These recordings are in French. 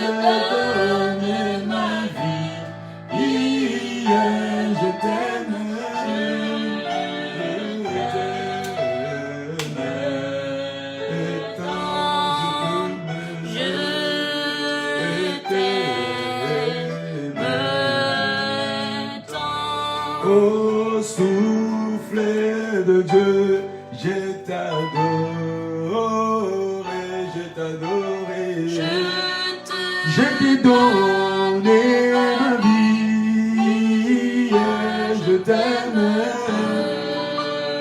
t'ai donné ma vie. Hier, je t'aime. Au souffle de Dieu, je t'adorerai, je t'adorerai. Je t'ai donné ma vie, je t'aime,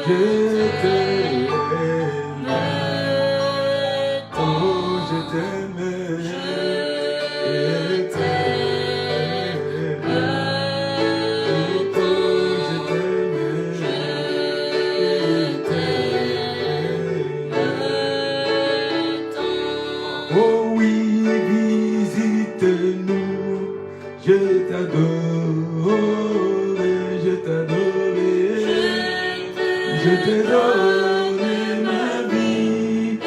je t'aime. Oh, je t'aime, je t'aime. Oh oui, visite-nous, je t'adorerai, je t'adorerai, je t'ai donné ma vie,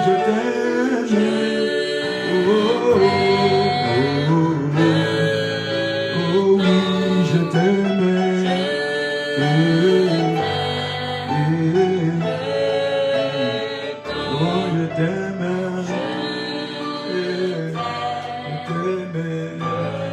je t'aime, oh, oh, oh, oh oui, je t'aime, oh je t'aime.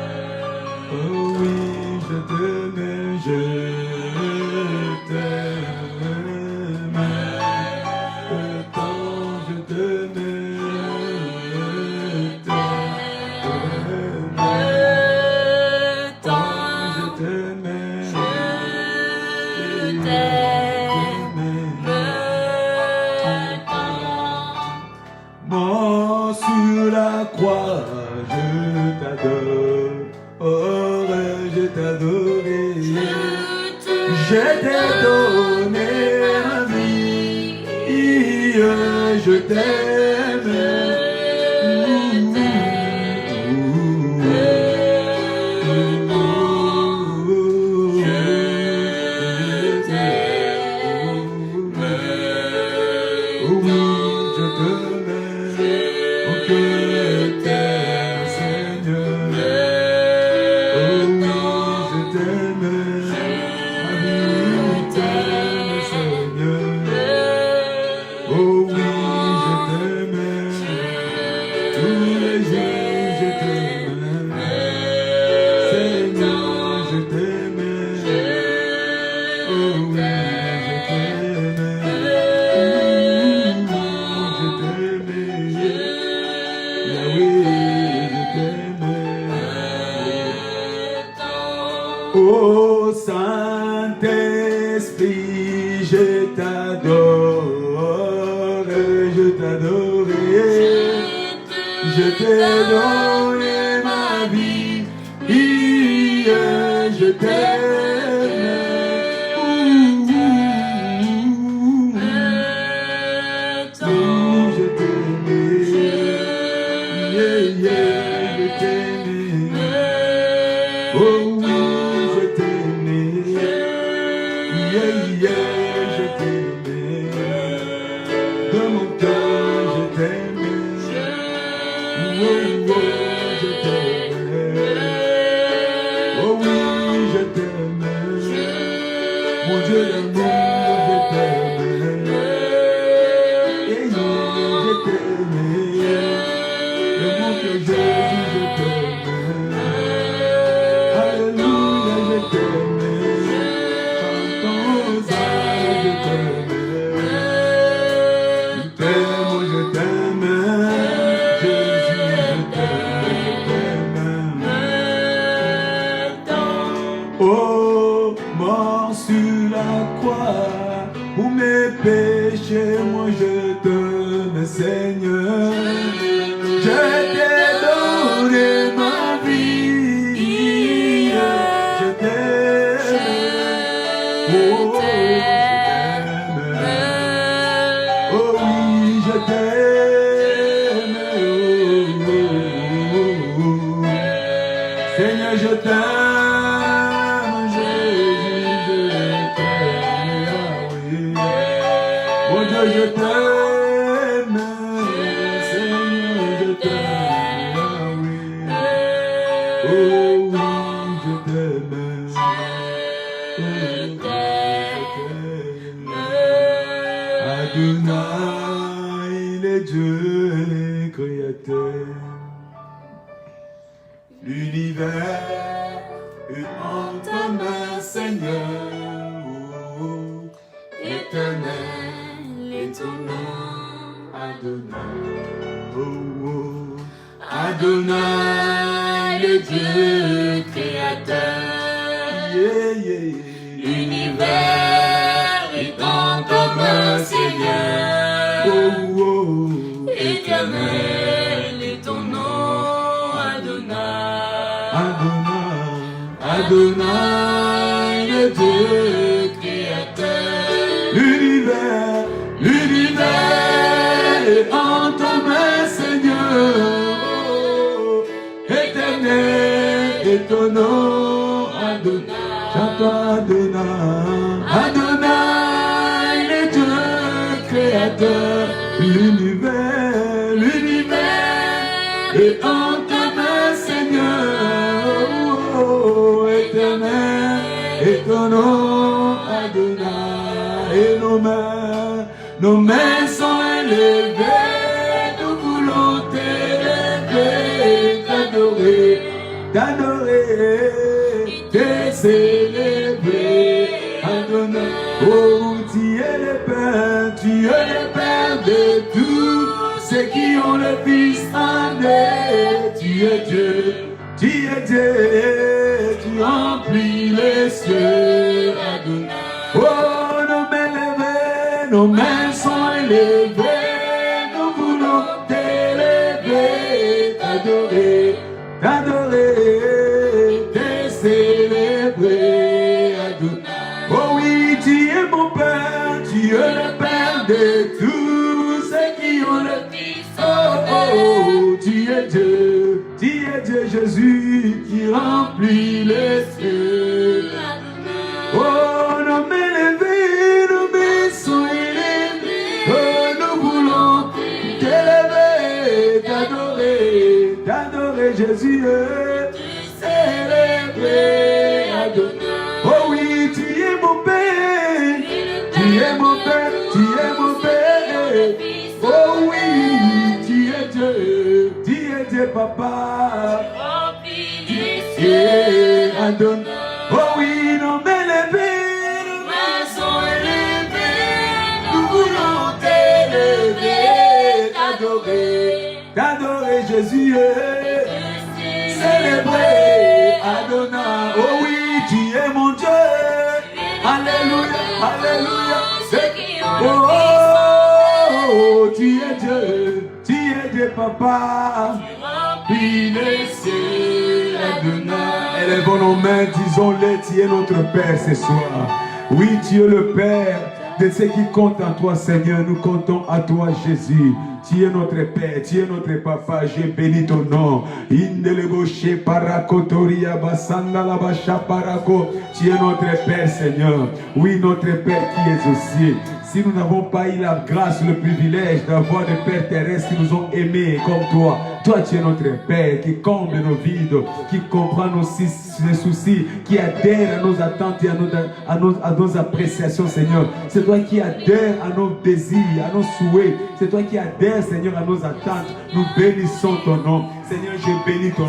Mort sur la croix, je t'adore, oh, je t'adorerai, je t'ai donné ma vie, je t'aime, oh Saint-Esprit, je t'adore, je t'adorerai, je t'ai donné ma vie, je t'aime, je t'aime, je t'aime, oh oui. Je t'aimais, de mon cœur je t'aimais, oh, oh, je t'aimais, oh oui je t'aimais, mon Dieu d'amour je t'aimais, et je t'aimais, de mon cœur Jésus je t'aimais, alléluia je t'aimais. Oh, mort sur la croix, pour mes péchés, moi je t'aime, Seigneur. Je t'ai donné ma vie, je t'aime, oh, je t'aime, oh oui, je t'aime, oh, oh, oh. Seigneur, je t'aime. Je t'aime, Adonai, le Dieu créateur, l'univers est en ta main, Seigneur. Oh, éternel est ton nom, Adonai. Oh, oh. Adonai, le Dieu créateur, yeah, yeah, yeah. L'univers est en ta main, Seigneur. Oh, oh. Éternel est ton nom, Adonai. Adonai, Adonai, le Dieu créateur. L'univers est en ta main, Seigneur. Oh, éternel est ton nom, Adonai. Chante-toi Adonai, Adonai, le Dieu créateur. L'univers est en ta main, Seigneur. Oh, éternel est ton nom, Adonai. Et nos mains sont élevées, nous voulons t'élever, t'adorer, te célébrer, Adonai. Oh, tu es le Père de tous ceux qui ont le Fils en eux. Tu es Dieu, tu remplis les cieux, Adonai. Oh, nos mains sont élevées, nous voulons t'élever, t'adorer, te célébrer, Adonai. Oh oui, tu es mon Père, tu es le Père de tous ceux qui ont le Fils. Oh, oh, tu es Dieu, Jésus, qui remplit les cieux. Oh, nos mains sont élevées, oh, nous voulons t'élever, t'adorer Jésus, célébrer Adonai. Oh oui, tu es mon Père, tu es mon Père, tu es mon Père. Oh oui, tu es Dieu, Papa. Tu es Adonai. Oh oui, nos mains levées, nos mains sont élevées. Nous voulons t'élever, t'adorer Jésus, célébrer Adonai. Oh oui, tu es mon Dieu. Alléluia, alléluia. Oh, oh, oh, tu es Dieu, Papa. Puis les cieux, Adonai. Élevons nos mains, disons-le, tu es notre Père ce soir. Oui, tu es le Père de ceux qui comptent en toi, Seigneur. Nous comptons à toi, Jésus. Tu es notre Père, tu es notre Papa, je bénis ton nom. Indeleboshe parakotoria basanda la basha parako. Tu es notre Père, Seigneur. Oui, notre Père qui est aussi. Si nous n'avons pas eu la grâce, le privilège d'avoir des pères terrestres qui nous ont aimés comme toi, toi tu es notre Père qui comble nos vides, qui comprend nos soucis, qui adhère à nos attentes et à nos appréciations, Seigneur. C'est toi qui adhère à nos désirs, à nos souhaits. C'est toi qui adhère, Seigneur, à nos attentes. Nous bénissons ton nom. Seigneur, je bénis ton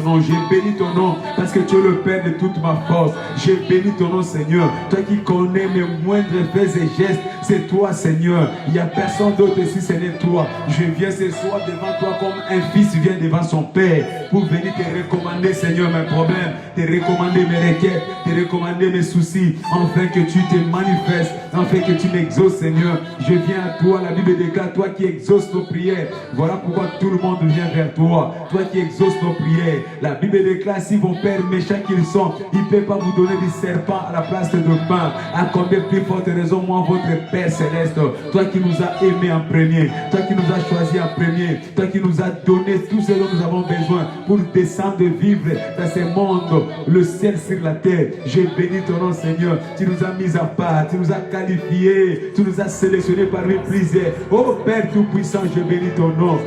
nom, parce que tu es le Père de toute ma force. Je bénis ton nom, Seigneur. Toi qui connais mes moindres faits et gestes, c'est toi, Seigneur. Il n'y a personne d'autre ici, ce n'est toi. Je viens ce soir devant toi comme un fils vient devant son Père pour venir te recommander, Seigneur, mes problèmes, te recommander mes requêtes, te recommander mes soucis, afin que tu te manifestes, afin que tu m'exauces, Seigneur. Je viens à toi, la Bible déclare, toi qui exauces nos prières. Voilà pourquoi tout le monde vient vers toi. Toi qui exauces nos prières. La Bible déclare, si vos pères méchants qu'ils sont, ils ne peuvent pas vous donner des serpents à la place de pain. À combien plus forte raison, moi, votre Père Céleste, toi qui nous as aimés en premier, toi qui nous as choisis en premier, toi qui nous as donné tout ce dont nous avons besoin pour descendre descendre de vivre dans ce monde, le ciel sur la terre. Je bénis ton nom, Seigneur. Tu nous as mis à part, tu nous as qualifiés, tu nous as sélectionnés parmi plusieurs. Oh Père Tout-Puissant, je bénis ton nom.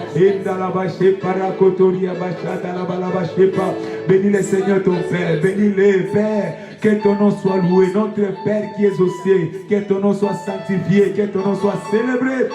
Bénis les Seigneur ton Père, bénis-les Père. Que ton nom soit loué, notre Père qui est aux cieux, que ton nom soit sanctifié, que ton nom soit célébré.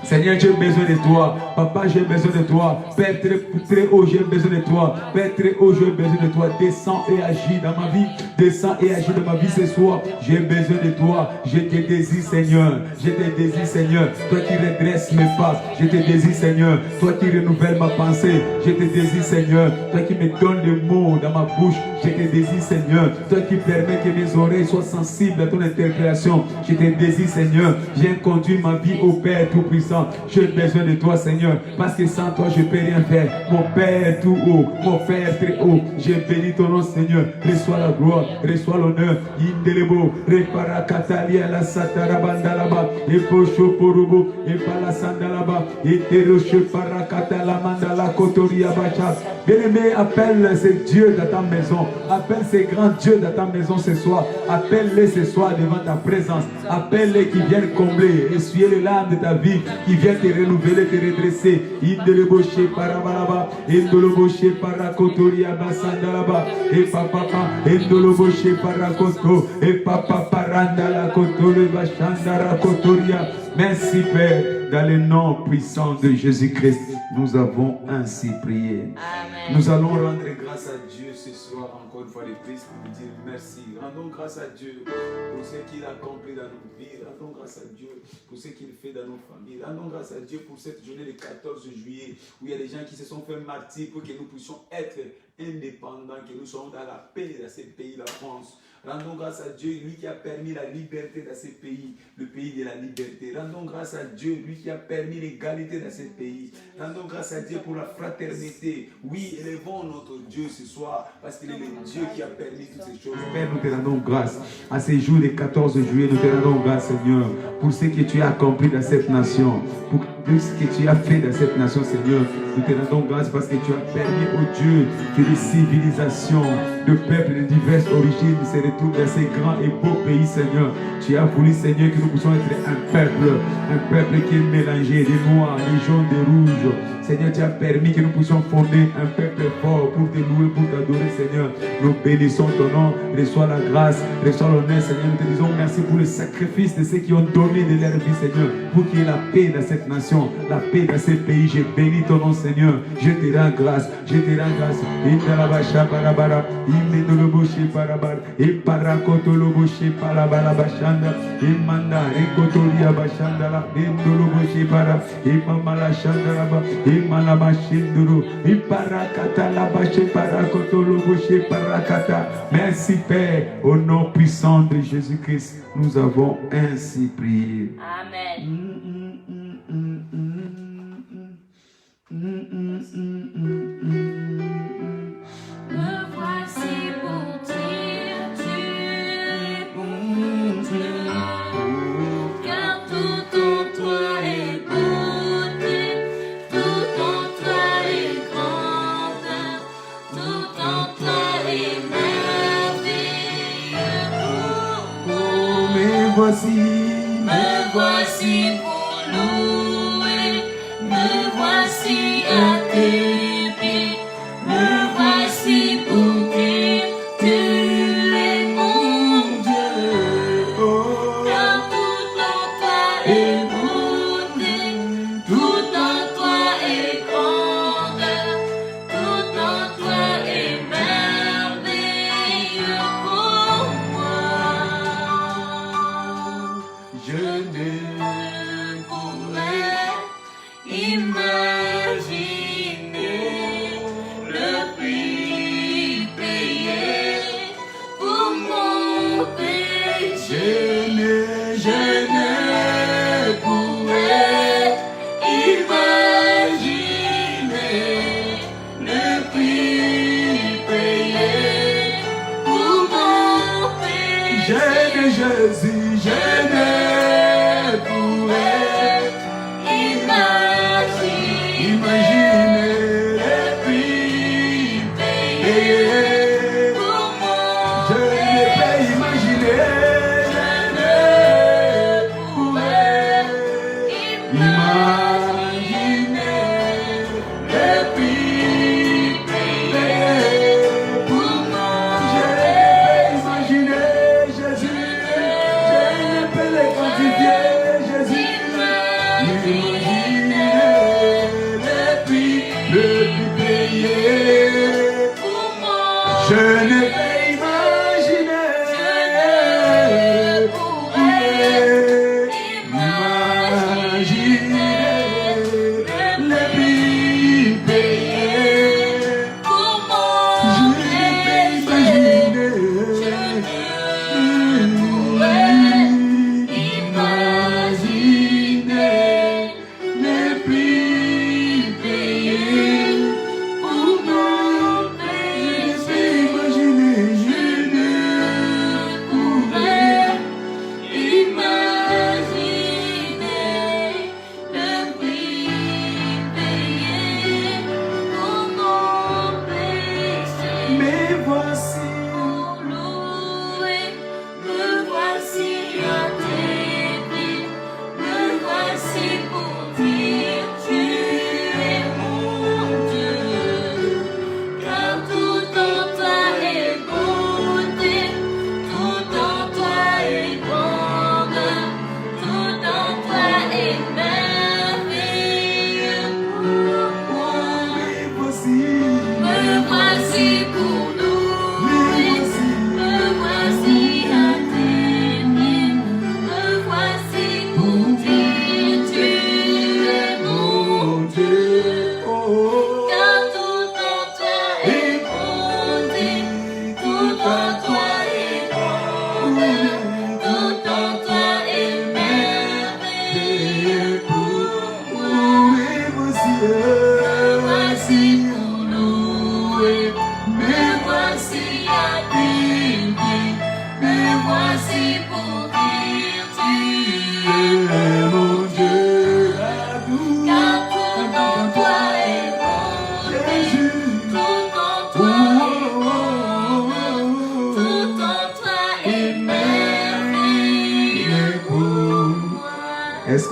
Seigneur, j'ai besoin de toi. Papa, j'ai besoin de toi. Père très, très haut, j'ai besoin de toi. Père très haut, j'ai besoin de toi. Descends et agis dans ma vie. Descends et agis dans ma vie ce soir. J'ai besoin de toi. Je te désire, Seigneur. Je te désire, Seigneur. Toi qui redresses mes pas. Je te désire, Seigneur. Toi qui renouvelles ma pensée. Je te désire, Seigneur. Toi qui me donnes des mots dans ma bouche. Je te désire, Seigneur. Toi qui permets que mes oreilles soient sensibles à ton interpellation. Je te désire, Seigneur. Viens conduire ma vie au Père Tout-Puissant. J'ai besoin de toi, Seigneur, parce que sans toi, je ne peux rien faire. Mon Père tout haut, mon Père très haut, j'ai béni ton nom, Seigneur. Reçois la gloire, reçois l'honneur. Indelebo, repara katalia la satarabanda là-bas, et pocho porubo, et palasanda là-bas, et teroche parakata la mandala kotoria bacha. Bien-aimé, appelle ces dieux dans ta maison, appelle ces grands dieux dans ta maison ce soir, appelle-les ce soir devant ta présence, appelle-les qui viennent combler, essuyer les larmes de ta vie, qui vient te renouveler, te redresser. Indeleboche parabalaba, indoloboche parakotoria basandalaba, et papa, indoloboche parakoto, et papa parandala kotole bashandara kotoria. Merci Père, dans le nom puissant de Jésus-Christ, nous avons ainsi prié. Amen. Nous allons rendre grâce à Dieu ce soir, encore une fois de plus, pour lui dire merci. Rendons grâce à Dieu pour ce qu'il a accompli dans nos vies. Rendons grâce à Dieu pour ce qu'il fait dans nos familles. Rendons grâce à Dieu pour cette journée du 14 juillet, où il y a des gens qui se sont fait martyrs pour que nous puissions être indépendants, que nous soyons dans la paix dans ce pays, la France. Rendons grâce à Dieu, lui qui a permis la liberté dans ce pays, le pays de la liberté. Rendons grâce à Dieu, lui qui a permis l'égalité dans ce pays. Rendons grâce à Dieu pour la fraternité. Oui, élevons notre Dieu ce soir, parce qu'il est le Dieu qui a permis toutes ces choses. Père, nous te rendons grâce. À ces jours du 14 juillet, nous te rendons grâce, Seigneur, pour ce que tu as accompli dans cette nation, pour ce que tu as fait dans cette nation, Seigneur. Nous te rendons grâce parce que tu as permis, oh Dieu, que les civilisations de peuples de diverses origines se retrouvent dans ces grands et beaux pays, Seigneur. Tu as voulu, Seigneur, que nous puissions être un peuple qui est mélangé, des noirs, des jaunes, des rouges. Seigneur, tu as permis que nous puissions fonder un peuple fort pour te louer, pour t'adorer, Seigneur. Nous bénissons ton nom, reçois la grâce, reçois l'honneur, Seigneur. Nous te disons merci pour le sacrifice de ceux qui ont donné de leur vie, Seigneur, pour qu'il y ait la paix dans cette nation, la paix dans ces pays. Je bénis ton nom, Seigneur. Je te rends grâce, je te rends grâce. Indalabasha barabara, imedoloboshi barabara, et parakotoloboshi parabarabashanda, imanda, ekotolia bashandala, indoloboshi para, imamala shandalaba, imalabashinduru, iparakatalabashi parakotoloboshi parakata. Merci Père, au nom puissant de Jésus-Christ, nous avons ainsi prié. Amen. Me voici pour dire tu es bon Dieu, car tout en toi est beauté, tout en toi est grandeur, tout en toi est merveilleux. Oh, me voici pour louer, me voici à tes pieds, me voici pour dire tu es mon Dieu, car tout en toi est beauté, tout en toi est grandeur, tout en toi est merveilleux pour moi. Je ne pourrais imaginer le prix payé pour mon péché. Je ne pourrais imaginer le prix payé pour mon péché. Jésus, je ne pourrais imaginer imaginer le prix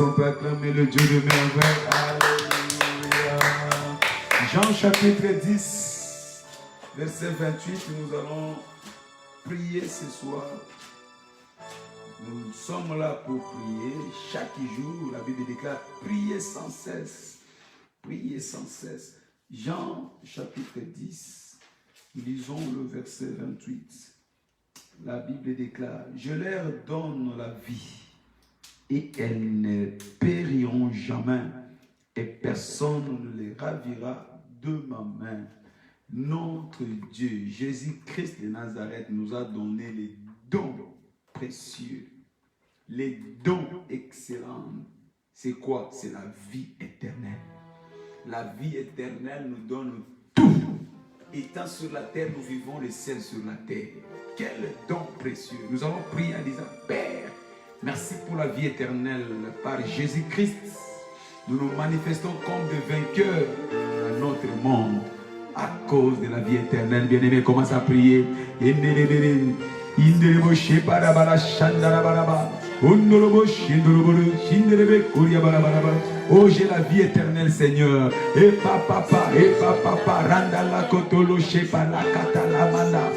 qu'on peut acclamer le Dieu de merveille? Alléluia. Jean chapitre 10, verset 28, nous allons prier ce soir. Nous sommes là pour prier chaque jour. La Bible déclare prier sans cesse. Prier sans cesse. Jean chapitre 10, nous lisons le verset 28. La Bible déclare, je leur donne la vie et elles ne périront jamais et personne ne les ravira de ma main. Notre Dieu, Jésus-Christ de Nazareth, nous a donné les dons précieux, les dons excellents. C'est quoi? C'est la vie éternelle. La vie éternelle nous donne tout. Étant sur la terre, nous vivons le ciel sur la terre. Quel don précieux. Nous allons prier en disant, Père, merci pour la vie éternelle par Jésus-Christ. Nous nous manifestons comme des vainqueurs dans notre monde à cause de la vie éternelle. Bien-aimé, commence à prier. Oh, j'ai la vie éternelle, Seigneur. Et papa, randa la kotolo shepa la katalamanda.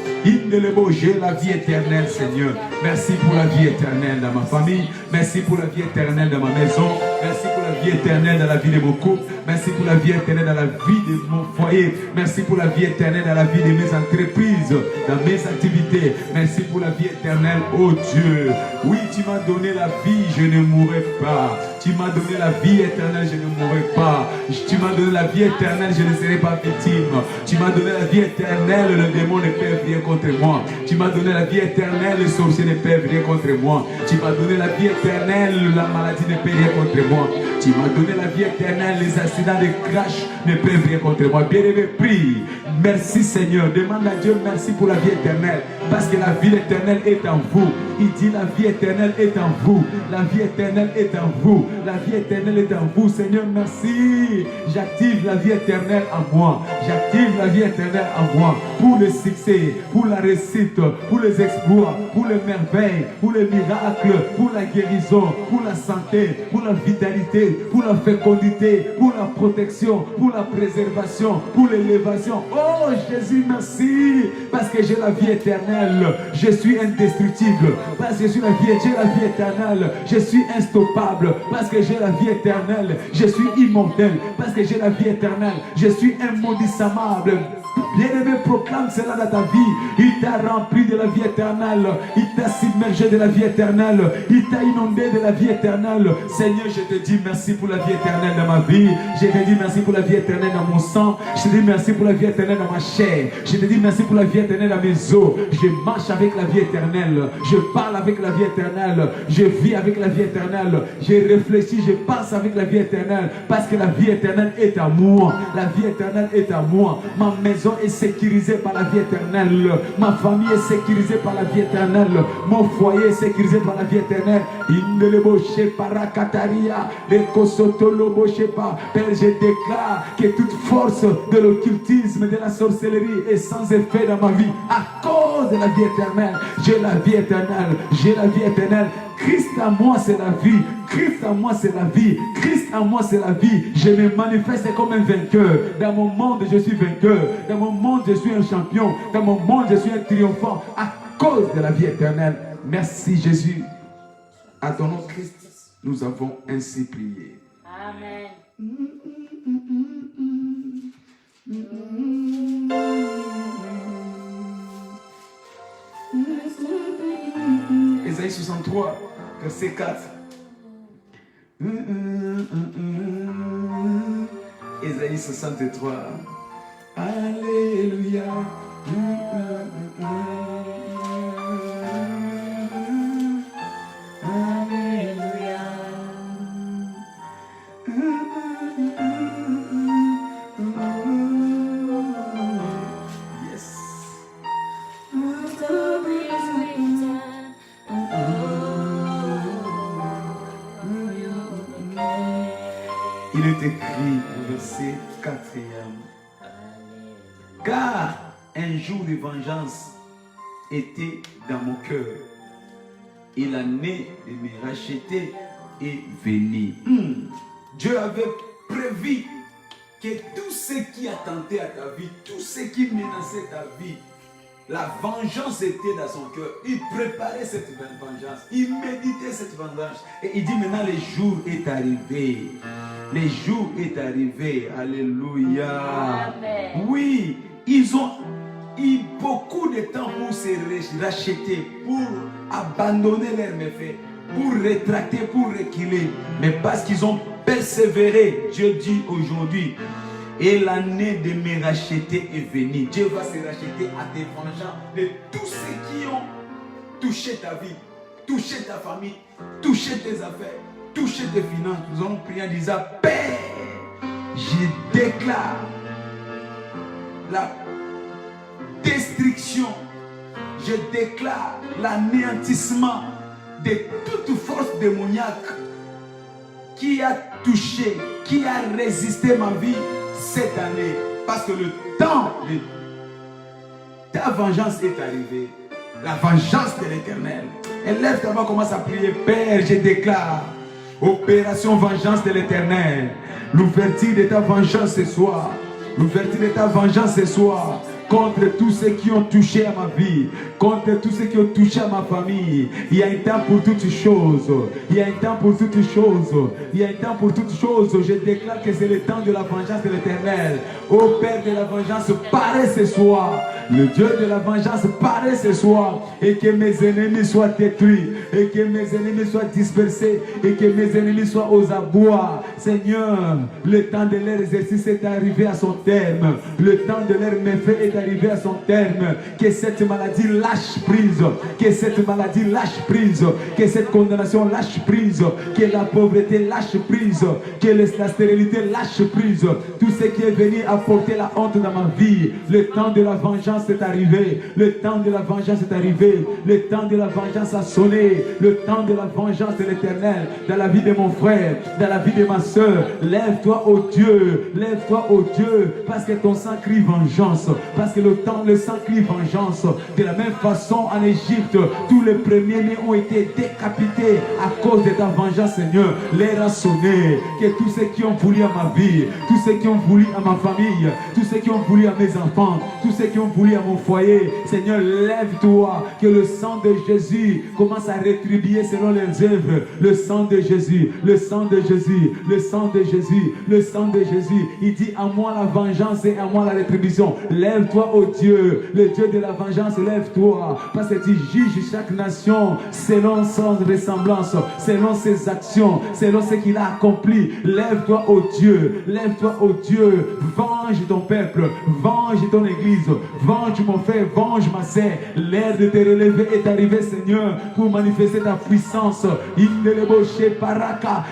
J'ai la vie éternelle, Seigneur. Merci pour la vie éternelle dans ma famille. Merci pour la vie éternelle dans ma maison. Merci pour la vie éternelle dans la vie de mon couple. Merci pour la vie éternelle dans la vie de mon foyer. Merci pour la vie éternelle dans la vie de mes entreprises, dans mes activités. Merci pour la vie éternelle, oh Dieu. Oui, tu m'as donné la vie, je ne mourrai pas. Tu m'as donné la vie éternelle, je ne mourrai pas. Tu m'as donné la vie éternelle, je ne serai pas victime. Tu m'as donné la vie éternelle, le démon ne peut rien contre moi. Tu m'as donné la vie éternelle, le sorcier ne peut rien contre moi. Tu m'as donné la vie éternelle, la maladie ne peut rien contre moi. Tu m'as donné la vie éternelle, les accidents de crash ne peuvent rien contre moi. Bien-aimé, prie. Merci Seigneur. Demande à Dieu merci pour la vie éternelle. Parce que la vie éternelle est en vous. Il dit la vie éternelle est en vous. La vie éternelle est en vous. La vie éternelle est en vous. Seigneur, merci. J'active la vie éternelle en moi. J'active la vie éternelle en moi. Pour le succès, pour la réussite, pour les exploits, pour les merveilles, pour les miracles, pour la guérison, pour la santé, pour la vitalité, pour la fécondité, pour la protection, pour la préservation, pour l'élévation. Oh Jésus, merci. Parce que j'ai la vie éternelle. Je suis indestructible. Parce que j'ai la vie éternelle. Je suis instoppable. Parce que j'ai la vie éternelle. Je suis immortel. Parce que j'ai la vie éternelle. Je suis immaudissable. Bien-aimé, proclame cela dans ta vie. Il t'a rempli de la vie éternelle. Il t'a submergé de la vie éternelle. Il t'a inondé de la vie éternelle. Seigneur, je te dis merci pour la vie éternelle dans ma vie. Je te dis merci pour la vie éternelle dans mon sang. Je te dis merci pour la vie éternelle dans ma chair. Je te dis merci pour la vie éternelle dans mes os. Je marche avec la vie éternelle. Je parle avec la vie éternelle. Je vis avec la vie éternelle. Je réfléchis, je pense avec la vie éternelle. Parce que la vie éternelle est à moi. La vie éternelle est à moi. Ma maison est sécurisée par la vie éternelle. Ma famille est sécurisée par la vie éternelle. Mon foyer est sécurisé par la vie éternelle. Père, je déclare que toute force de l'occultisme, de la sorcellerie est sans effet dans ma vie à cause de la vie éternelle. J'ai la vie éternelle. J'ai la vie éternelle. Christ à moi c'est la vie. Christ à moi c'est la vie. Christ à moi c'est la vie. Je me manifeste comme un vainqueur. Dans mon monde je suis vainqueur. Dans mon monde je suis un champion. Dans mon monde je suis un triomphant à cause de la vie éternelle. Merci Jésus. À ton nom Christ, nous avons ainsi prié. Amen. Ésaïe 63, verset 4. Ésaïe 63. Alléluia. Alléluia. Yes. Il est écrit au verset 4e. Car un jour de vengeance était dans mon cœur et l'année de me racheter est venu. Dieu avait prévu que tout ce qui attentait à ta vie, tout ce qui menaçait ta vie, la vengeance était dans son cœur. Il préparait cette vengeance. Il méditait cette vengeance. Et il dit maintenant, le jour est arrivé. Le jour est arrivé. Alléluia. Amen. Oui, ils ont eu beaucoup de temps pour se racheter, pour abandonner leurs méfaits, pour rétracter, pour reculer. Mais parce qu'ils ont persévéré, Dieu dit aujourd'hui, et l'année de me racheter est venue. Dieu va se racheter à tes vengeants de tous ceux qui ont touché ta vie, touché ta famille, touché tes affaires, touché tes finances. Nous allons prier en disant, Père, je déclare la destruction, je déclare l'anéantissement de toute force démoniaque qui a touché, qui a résisté ma vie cette année, parce que le temps de ta vengeance est arrivé. La vengeance de l'Éternel. Élève-toi, commence à prier. Père, je déclare opération vengeance de l'Éternel. L'ouverture de ta vengeance ce soir. L'ouverture de ta vengeance ce soir. Contre tous ceux qui ont touché à ma vie, contre tous ceux qui ont touché à ma famille. Il y a un temps pour toutes choses. Il y a un temps pour toutes choses. Il y a un temps pour toutes choses. Je déclare que c'est le temps de la vengeance de l'Éternel. Ô Père de la vengeance, paraît ce soir. Le Dieu de la vengeance paraît ce soir. Et que mes ennemis soient détruits. Et que mes ennemis soient dispersés. Et que mes ennemis soient aux abois. Seigneur, le temps de leur exercice est arrivé à son terme. Le temps de leur méfait est arrivé à son terme. Que cette maladie lâche prise. Que cette maladie lâche prise. Que cette condamnation lâche prise. Que la pauvreté lâche prise. Que la stérilité lâche prise. Tout ce qui est venu apporter la honte dans ma vie. Le temps de la vengeance est arrivé. Le temps de la vengeance est arrivé. Le temps de la vengeance a sonné. Le temps de la vengeance de l'Éternel dans la vie de mon frère, dans la vie de ma soeur. Lève-toi, ô Dieu. Lève-toi, ô Dieu. Parce que ton sang crie vengeance. Parce que le sang crie vengeance. De la même façon, en Égypte, tous les premiers-nés ont été décapités à cause de ta vengeance, Seigneur. L'air a sonné. Que tous ceux qui ont voulu à ma vie, tous ceux qui ont voulu à ma famille, tous ceux qui ont voulu à mes enfants, tous ceux qui ont voulu à mon foyer, Seigneur, lève-toi. Que le sang de Jésus commence à rétribuer selon les œuvres. Le sang de Jésus, le sang de Jésus, le sang de Jésus, le sang de Jésus. Il dit, à moi la vengeance et à moi la rétribution. Lève-toi, ô Dieu, le Dieu de la vengeance, lève-toi. Parce que tu juges chaque nation selon son ressemblance, selon ses actions, selon ce qu'il a accompli. Lève-toi, ô Dieu, lève-toi, ô Dieu. Venge ton peuple, venge ton église, venge mon frère, venge ma sœur. L'heure de te relever est arrivée, Seigneur, pour manifester ta puissance.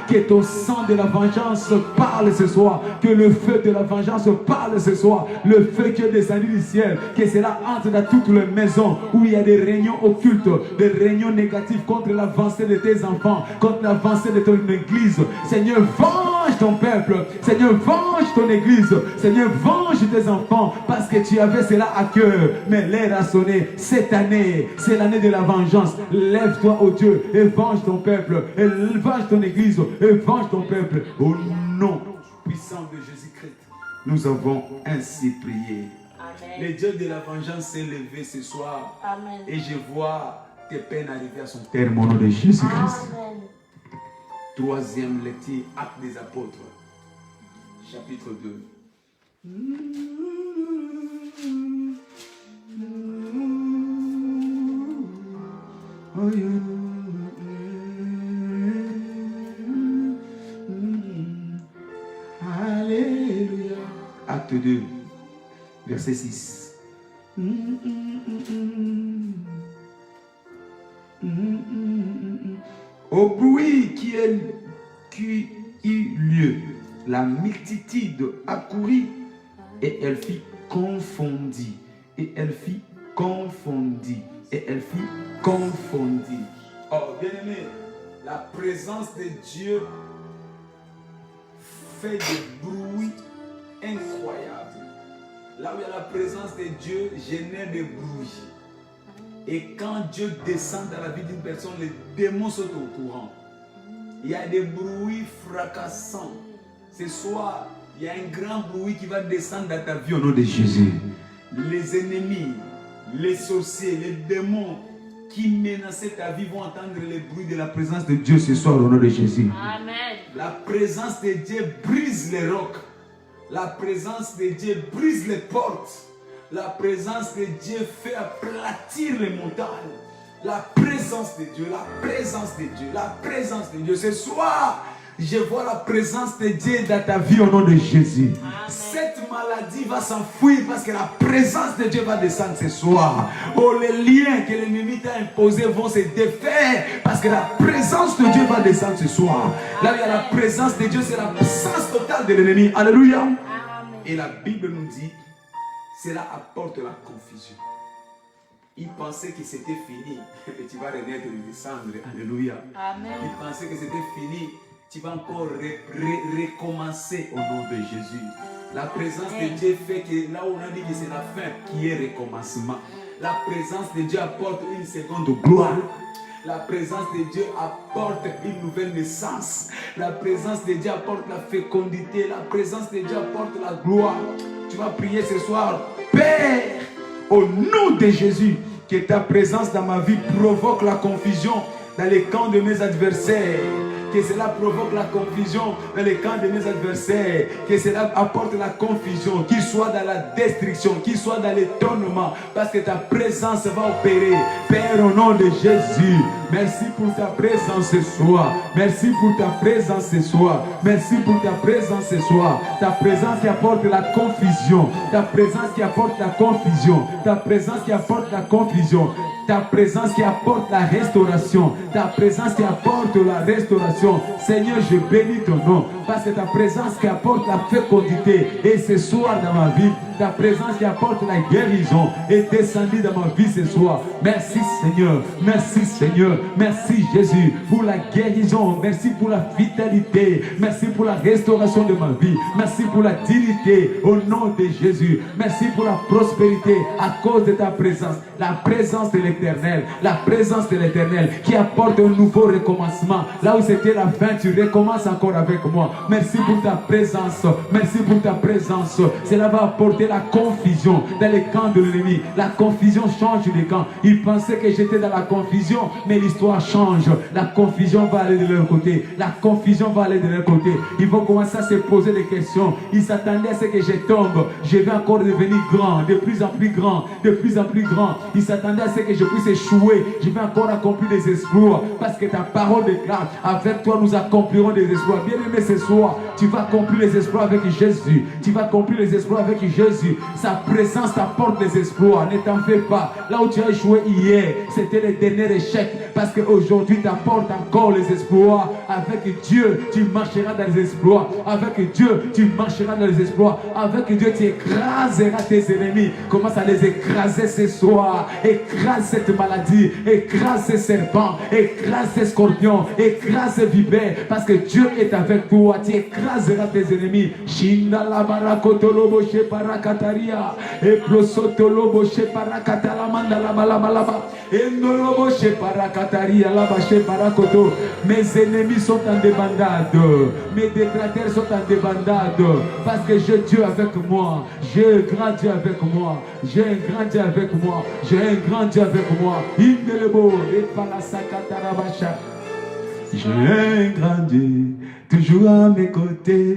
Que ton sang de la vengeance parle ce soir. Que le feu de la vengeance parle ce soir. Le feu qui est descendu du ciel. Que cela entre dans toutes les maisons où il y a des réunions occultes, des réunions négatives contre l'avancée de tes enfants, contre l'avancée de ton église. Seigneur, venge ton peuple. Seigneur, venge ton église. Seigneur, venge tes enfants. Parce que tu avais cela à cœur. Mais l'heure a sonné. Cette année, c'est l'année de la vengeance. Lève-toi, ô Dieu, et venge ton peuple. Et venge ton église. Et venge ton peuple. Au nom puissant de Jésus-Christ, nous avons ainsi prié. Amen. Le Dieu de la vengeance s'est levé ce soir. Amen. Et je vois tes peines arriver à son terme au nom de Jésus-Christ. Amen. Troisième lecture, Actes des Apôtres, chapitre 2. Alléluia. Acte 2, verset 6. Au bruit qui eut lieu, la multitude accourut et elle fit confondue. Et elle fit confondue. Et elle fit confondue. Oh, bien-aimé, la présence de Dieu fait des bruits incroyables. Là où il y a la présence de Dieu, génère des bruits. Et quand Dieu descend dans la vie d'une personne, les démons sont au courant. Il y a des bruits fracassants. Ce soir, il y a un grand bruit qui va descendre dans ta vie au nom de Jésus. Les ennemis, les sorciers, les démons qui menaçaient ta vie vont entendre les bruits de la présence de Dieu ce soir au nom de Jésus. Amen. La présence de Dieu brise les rocs. La présence de Dieu brise les portes. La présence de Dieu fait aplatir les montagnes. La présence de Dieu, la présence de Dieu, la présence de Dieu. Ce soir, je vois la présence de Dieu dans ta vie au nom de Jésus. Amen. Cette maladie va s'enfuir parce que la présence de Dieu va descendre ce soir. Oh, les liens que l'ennemi t'a imposés vont se défaire parce que la présence de Dieu va descendre ce soir. Là où il y a la présence de Dieu, c'est la puissance totale de l'ennemi. Alléluia. Amen. Et la Bible nous dit, cela apporte la confusion. Il pensait que c'était fini. Et tu vas renaître et descendre. Alléluia. Amen. Il pensait que c'était fini. Tu vas encore recommencer au nom de Jésus. La présence de Dieu fait que là où on a dit que c'est la fin, qui est recommencement. La présence de Dieu apporte une seconde gloire. La présence de Dieu apporte une nouvelle naissance. La présence de Dieu apporte la fécondité. La présence de Dieu apporte la gloire. Tu vas prier ce soir. Père, au nom de Jésus, que ta présence dans ma vie provoque la confusion dans les camps de mes adversaires. Que cela provoque la confusion dans les camps de mes adversaires. Que cela apporte la confusion, qu'il soit dans la destruction, qu'il soit dans l'étonnement. Parce que ta présence va opérer. Père, au nom de Jésus, merci pour ta présence ce soir. Merci pour ta présence ce soir. Merci pour ta présence ce soir. Ta présence qui apporte la confusion. Ta présence qui apporte la confusion. Ta présence qui apporte la confusion. Ta présence qui apporte la restauration. Ta présence qui apporte la restauration. Seigneur, je bénis ton nom. Parce que ta présence qui apporte la fécondité. Et ce soir dans ma vie, ta présence qui apporte la guérison est descendue dans ma vie ce soir. Merci Seigneur. Merci Seigneur. Merci Jésus pour la guérison. Merci pour la vitalité. Merci pour la restauration de ma vie. Merci pour la dignité au nom de Jésus. Merci pour la prospérité à cause de ta présence. La présence de l'Éternel. La présence de l'Éternel qui apporte un nouveau recommencement. Là où c'était la fin, tu recommences encore avec moi. Merci pour ta présence. Merci pour ta présence. Cela va apporter la confusion dans les camps de l'ennemi. La confusion change les camps. Ils pensaient que j'étais dans la confusion, mais l'histoire change. La confusion va aller de leur côté. La confusion va aller de leur côté. Ils vont commencer à se poser des questions. Ils s'attendaient à ce que je tombe. Je vais encore devenir grand, de plus en plus grand, de plus en plus grand. Ils s'attendaient à ce que je puisse échouer. Je vais encore accomplir des exploits. Parce que ta parole déclare, avec toi nous accomplirons des exploits. Bien aimé, ce soir, tu vas accomplir les exploits avec Jésus. Tu vas accomplir les exploits avec Jésus. Sa présence t'apporte des exploits. Ne t'en fais pas. Là où tu as échoué hier, c'était le dernier échec. Parce qu'aujourd'hui, tu apportes encore les exploits. Avec Dieu, tu marcheras dans les exploits. Avec Dieu, tu marcheras dans les exploits. Avec Dieu, tu écraseras tes ennemis. Commence à les écraser ce soir. Écrase cette maladie. Écrase ces serpents. Écrase ces scorpions. Écrase ces vipères. Parce que Dieu est avec toi. Tu écraseras tes ennemis. Shinda la barakotolobo she parakataria. Eplosotolobo she parakatala mandala balabalaba. Enolobo she parakataria laba she parakoto. Mes ennemis sont en débandade. Mes détracteurs sont en débandade. Parce que j'ai Dieu avec moi. J'ai un grand Dieu avec moi. J'ai un grand Dieu avec moi. J'ai un grand Dieu avec moi. Indelebo repalasakatarabasha. J'ai un grand Dieu, toujours à mes côtés.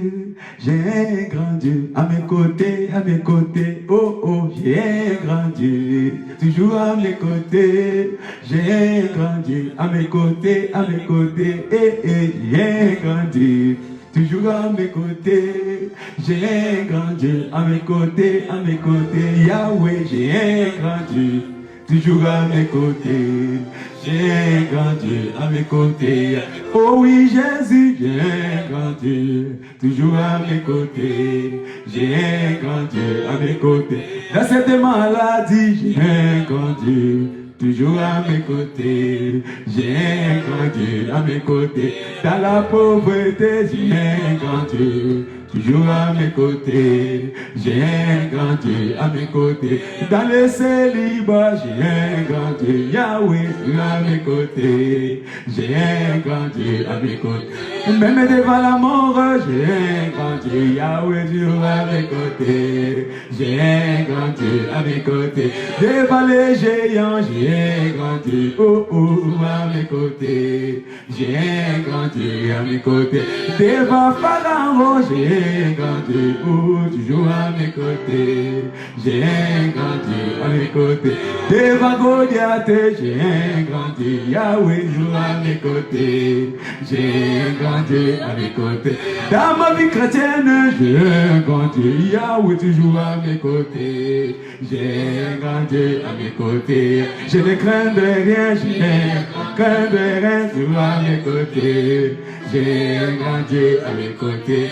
J'ai un grand Dieu, à mes côtés, à mes côtés. Oh oh, j'ai un grand Dieu, toujours à mes côtés. J'ai un grand Dieu, à mes côtés, à mes côtés. J'ai un grand Dieu, toujours à mes côtés. J'ai un grand Dieu, à mes côtés, à mes côtés. Yahweh, j'ai un grand Dieu, toujours à mes côtés. J'ai un grand Dieu à mes côtés. Oh oui, Jésus, j'ai un grand Dieu, toujours à mes côtés. J'ai un grand Dieu à mes côtés. Dans cette maladie, j'ai un grand Dieu, toujours à mes côtés. J'ai un grand Dieu à mes côtés. Dans la pauvreté, j'ai un grand Dieu, toujours à mes côtés. J'ai un grand Dieu à mes côtés. Dans le célibat, j'ai un grand Dieu, Yahweh, toujours à mes côtés. J'ai un grand Dieu à mes côtés. Même devant la mort, j'ai un grand Dieu, Yahweh, toujours à mes côtés. J'ai un grand Dieu à mes côtés. Devant les géants, j'ai un grand Dieu, oh oh, à mes côtés. J'ai un grand Dieu à mes côtés. Devant Pharaon, j'ai un grand Dieu, oh, toujours à mes côtés. J'ai un grand Dieu à mes côtés. Devant Goliath, j'ai un grand Dieu, Yahweh, toujours à mes côtés. J'ai un grand Dieu à mes côtés. Dans ma vie chrétienne, j'ai un grand Dieu, Yahweh, toujours à mes côtés. J'ai un grand Dieu à mes côtés. Je ne craindrai rien, je ne craindrai rien, toujours à mes côtés. J'ai un grand Dieu à mes côtés.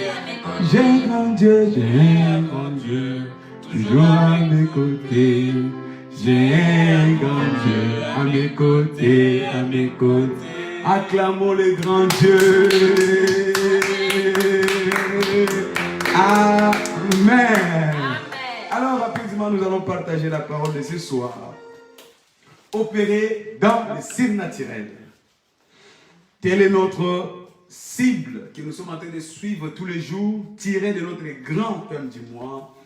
J'ai un grand Dieu, toujours à mes côtés. J'ai un grand Dieu à mes côtés, à mes côtés. Acclamons le grand Dieu. Amen. Alors rapidement, nous allons partager la parole de ce soir. Opérer dans le surnaturel. Telle est notre cible que nous sommes en train de suivre tous les jours, tirée de notre grand thème du mois.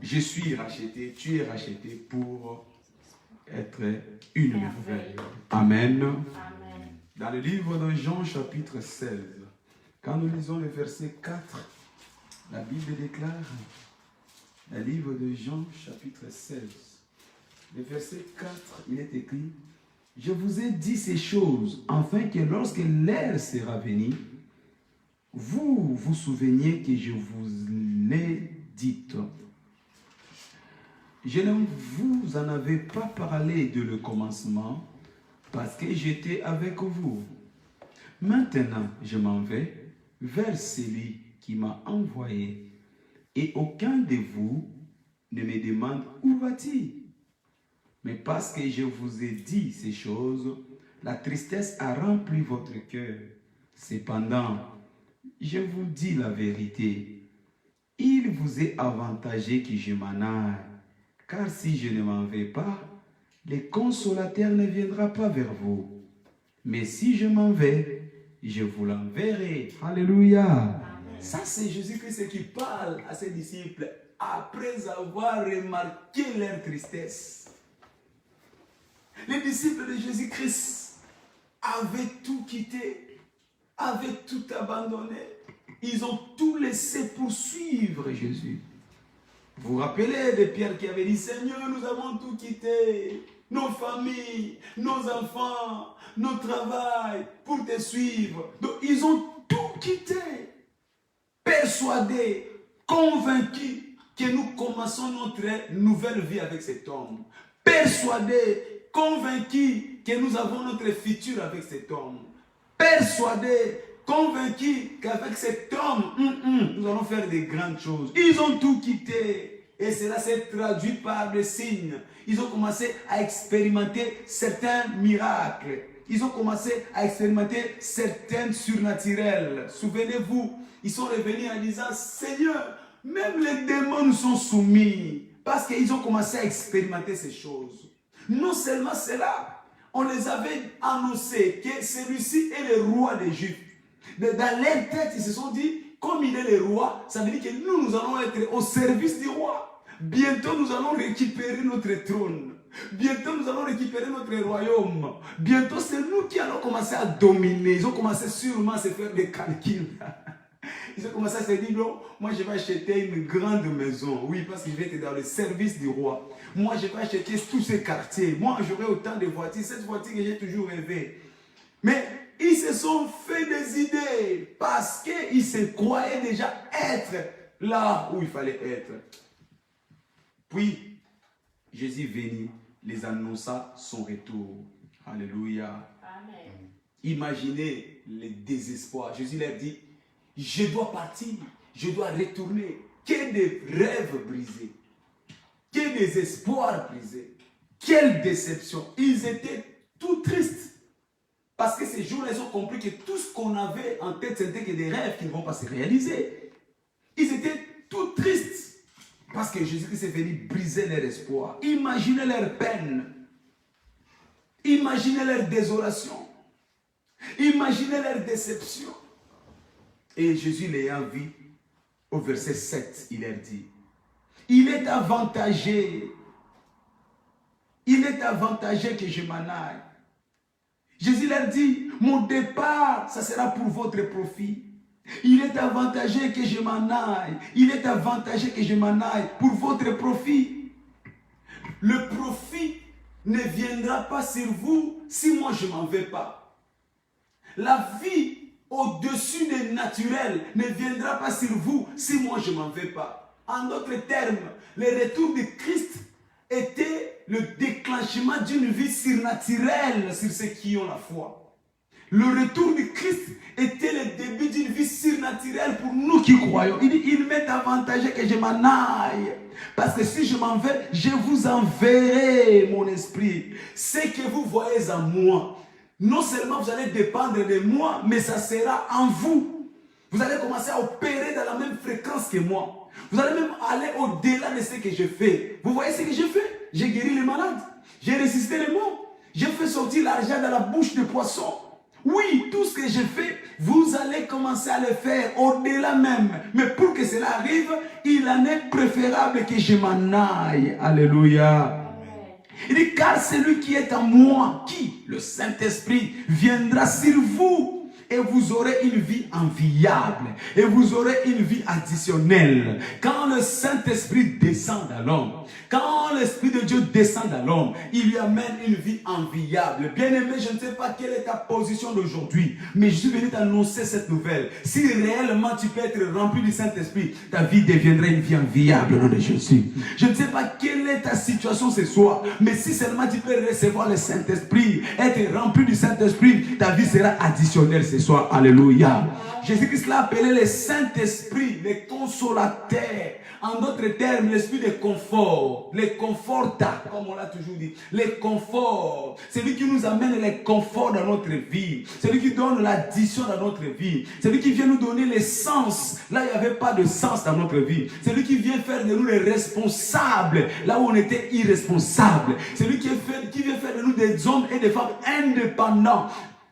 Je suis racheté, tu es racheté pour être une merveille. Amen. Amen. Dans le livre de Jean chapitre 16, quand nous lisons le verset 4, la Bible déclare, le livre de Jean chapitre 16, le verset 4, il est écrit, « Je vous ai dit ces choses, afin que lorsque l'heure sera venue, vous vous souveniez que je vous l'ai dites. Je ne vous en avais pas parlé de le commencement, parce que j'étais avec vous. Maintenant, je m'en vais vers celui qui m'a envoyé, et aucun de vous ne me demande où va-t-il. Mais parce que je vous ai dit ces choses, la tristesse a rempli votre cœur. Cependant, je vous dis la vérité. Il vous est avantagé que je m'en aille, car si je ne m'en vais pas, le consolateur ne viendra pas vers vous. Mais si je m'en vais, je vous l'enverrai. Alléluia. Amen. Ça, c'est Jésus-Christ qui parle à ses disciples après avoir remarqué leur tristesse. Les disciples de Jésus-Christ avaient tout quitté, avaient tout abandonné. Ils ont tout laissé pour suivre Jésus. Vous vous rappelez de Pierre qui avait dit, « Seigneur, nous avons tout quitté, nos familles, nos enfants, nos travail, pour te suivre. » Donc, ils ont tout quitté, persuadés, convaincus que nous commençons notre nouvelle vie avec cet homme. Persuadés, convaincus que nous avons notre futur avec cet homme. Persuadés, convaincus qu'avec cet homme, nous allons faire des grandes choses. Ils ont tout quitté. Et cela s'est traduit par des signes. Ils ont commencé à expérimenter certains miracles. Ils ont commencé à expérimenter certains surnaturels. Souvenez-vous, ils sont revenus en disant, Seigneur, même les démons nous sont soumis. Parce qu'ils ont commencé à expérimenter ces choses. Non seulement cela, on les avait annoncé que celui-ci est le roi des Juifs. Dans leur tête, ils se sont dit, comme il est le roi, ça veut dire que nous allons être au service du roi. Bientôt, nous allons récupérer notre trône. Bientôt, nous allons récupérer notre royaume. Bientôt, c'est nous qui allons commencer à dominer. Ils ont commencé sûrement à se faire des calculs. Ils ont commencé à se dire, non, moi je vais acheter une grande maison. Oui, parce que je vais être dans le service du roi. Moi, je vais acheter tous ces quartiers. Moi, j'aurai autant de voitures. Cette voiture que j'ai toujours rêvé. Mais ils se sont fait des idées parce qu'ils se croyaient déjà être là où il fallait être. Puis, Jésus venu, les annonça son retour. Alléluia. Amen. Imaginez le désespoir. Jésus leur dit, je dois partir, je dois retourner. Que des rêves brisés, que des espoirs brisés, quelle déception. Ils étaient tout tristes. Parce que ces jours-là, ils ont compris que tout ce qu'on avait en tête, c'était que des rêves qui ne vont pas se réaliser. Ils étaient tout tristes. Parce que Jésus-Christ est venu briser leur espoir. Imaginez leur peine. Imaginez leur désolation. Imaginez leur déception. Et Jésus l'ayant vu, au verset 7, il leur dit, il est avantagé que je m'en aille. Jésus leur dit, mon départ, ça sera pour votre profit. Il est avantagé que je m'en aille. Il est avantagé que je m'en aille pour votre profit. Le profit ne viendra pas sur vous si moi je ne m'en vais pas. La vie au-dessus des naturels ne viendra pas sur vous si moi je ne m'en vais pas. En d'autres termes, le retour de Christ était le déclenchement d'une vie surnaturelle sur ceux qui ont la foi. Le retour de Christ était le début d'une vie surnaturelle pour nous qui croyons. Il dit, il m'est avantagé que je m'en aille. Parce que si je m'en vais, je vous enverrai mon esprit. Ce que vous voyez en moi, non seulement vous allez dépendre de moi, mais ça sera en vous. Vous allez commencer à opérer dans la même fréquence que moi. Vous allez même aller au-delà de ce que je fais. Vous voyez ce que je fais? J'ai guéri les malades. J'ai ressuscité les morts. J'ai fait sortir l'argent dans la bouche des poissons. Oui, tout ce que je fais, vous allez commencer à le faire au-delà même. Mais pour que cela arrive, il en est préférable que je m'en aille. Alléluia. Il dit, car celui qui est en moi, qui? Le Saint-Esprit viendra sur vous. Et vous aurez une vie enviable. Et vous aurez une vie additionnelle. Quand le Saint-Esprit descend dans l'homme, quand l'Esprit de Dieu descend dans l'homme, il lui amène une vie enviable. Bien-aimé, je ne sais pas quelle est ta position d'aujourd'hui, mais je suis venu t'annoncer cette nouvelle. Si réellement tu peux être rempli du Saint-Esprit, ta vie deviendra une vie enviable au nom de Jésus. Je ne sais pas quelle est ta situation ce soir, mais si seulement tu peux recevoir le Saint-Esprit, être rempli du Saint-Esprit, ta vie sera additionnelle ce soir. Alléluia. Jésus-Christ l'a appelé le Saint-Esprit, le consolateur. En d'autres termes, l'esprit de confort, le conforta, comme on l'a toujours dit, le confort. C'est lui qui nous amène le confort dans notre vie. C'est lui qui donne l'addition dans notre vie. C'est lui qui vient nous donner le sens. Là, il n'y avait pas de sens dans notre vie. C'est lui qui vient faire de nous les responsables, là où on était irresponsables. C'est lui qui vient faire de nous des hommes et des femmes indépendants.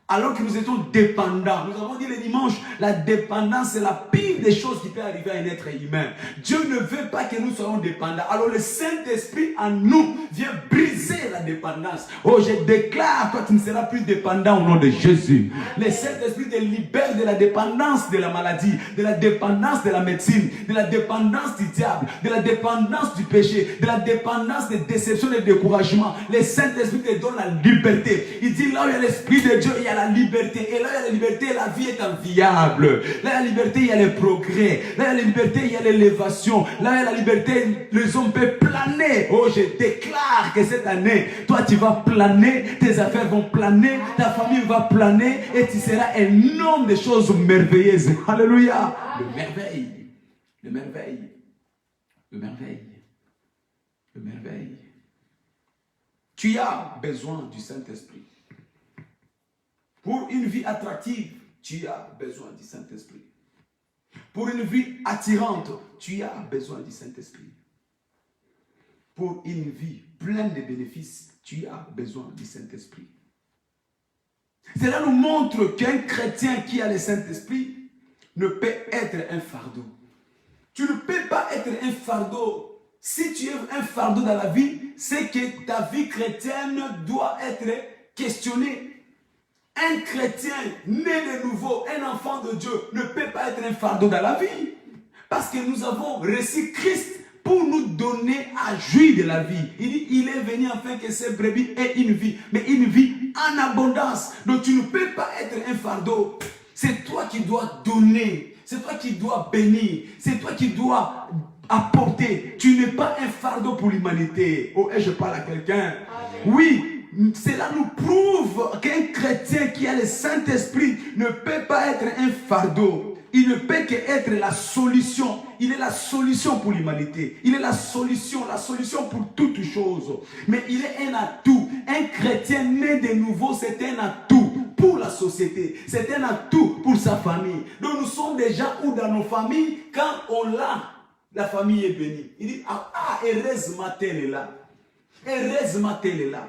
Alors que nous étions dépendants. Nous avons dit le dimanche, la dépendance c'est la pire des choses qui peut arriver à un être humain. Dieu ne veut pas que nous soyons dépendants. Alors le Saint-Esprit en nous vient briser la dépendance. Oh, je déclare que tu ne seras plus dépendant au nom de Jésus. Le Saint-Esprit te libère de la dépendance de la maladie, de la dépendance de la médecine, de la dépendance du diable, de la dépendance du péché, de la dépendance des déceptions et des découragements. Le Saint-Esprit te donne la liberté. Il dit là où il y a l'Esprit de Dieu, il y a la liberté. Et là, il y a la liberté, la vie est enviable. Là, il y a la liberté, il y a le progrès. Là, il y a la liberté, il y a l'élévation. Là, il y a la liberté, les hommes peuvent planer. Oh, je déclare que cette année, toi, tu vas planer, tes affaires vont planer, ta famille va planer et tu seras un homme de choses merveilleuses. Alléluia. Le merveille. Le merveille. Le merveille. Le merveille. Tu as besoin du Saint-Esprit. Pour une vie attractive, tu as besoin du Saint-Esprit. Pour une vie attirante, tu as besoin du Saint-Esprit. Pour une vie pleine de bénéfices, tu as besoin du Saint-Esprit. Cela nous montre qu'un chrétien qui a le Saint-Esprit ne peut être un fardeau. Tu ne peux pas être un fardeau. Si tu es un fardeau dans la vie, c'est que ta vie chrétienne doit être questionnée. Un chrétien né de nouveau, un enfant de Dieu, ne peut pas être un fardeau dans la vie. Parce que nous avons reçu Christ pour nous donner à jouir de la vie. Il dit, il est venu afin que ces brebis aient une vie, mais une vie en abondance. Donc tu ne peux pas être un fardeau. C'est toi qui dois donner. C'est toi qui dois bénir. C'est toi qui dois apporter. Tu n'es pas un fardeau pour l'humanité. Oh, et je parle à quelqu'un. Oui. Cela nous prouve qu'un chrétien qui a le Saint-Esprit ne peut pas être un fardeau. Il ne peut qu'être la solution. Il est la solution pour l'humanité. Il est la solution pour toutes choses. Mais il est un atout. Un chrétien né de nouveau, c'est un atout pour la la société. C'est un atout pour sa famille. Donc nous sommes des gens où dans nos familles, quand on l'a, la famille est bénie. Il dit, heureusement tel est là. Heureusement tel est là.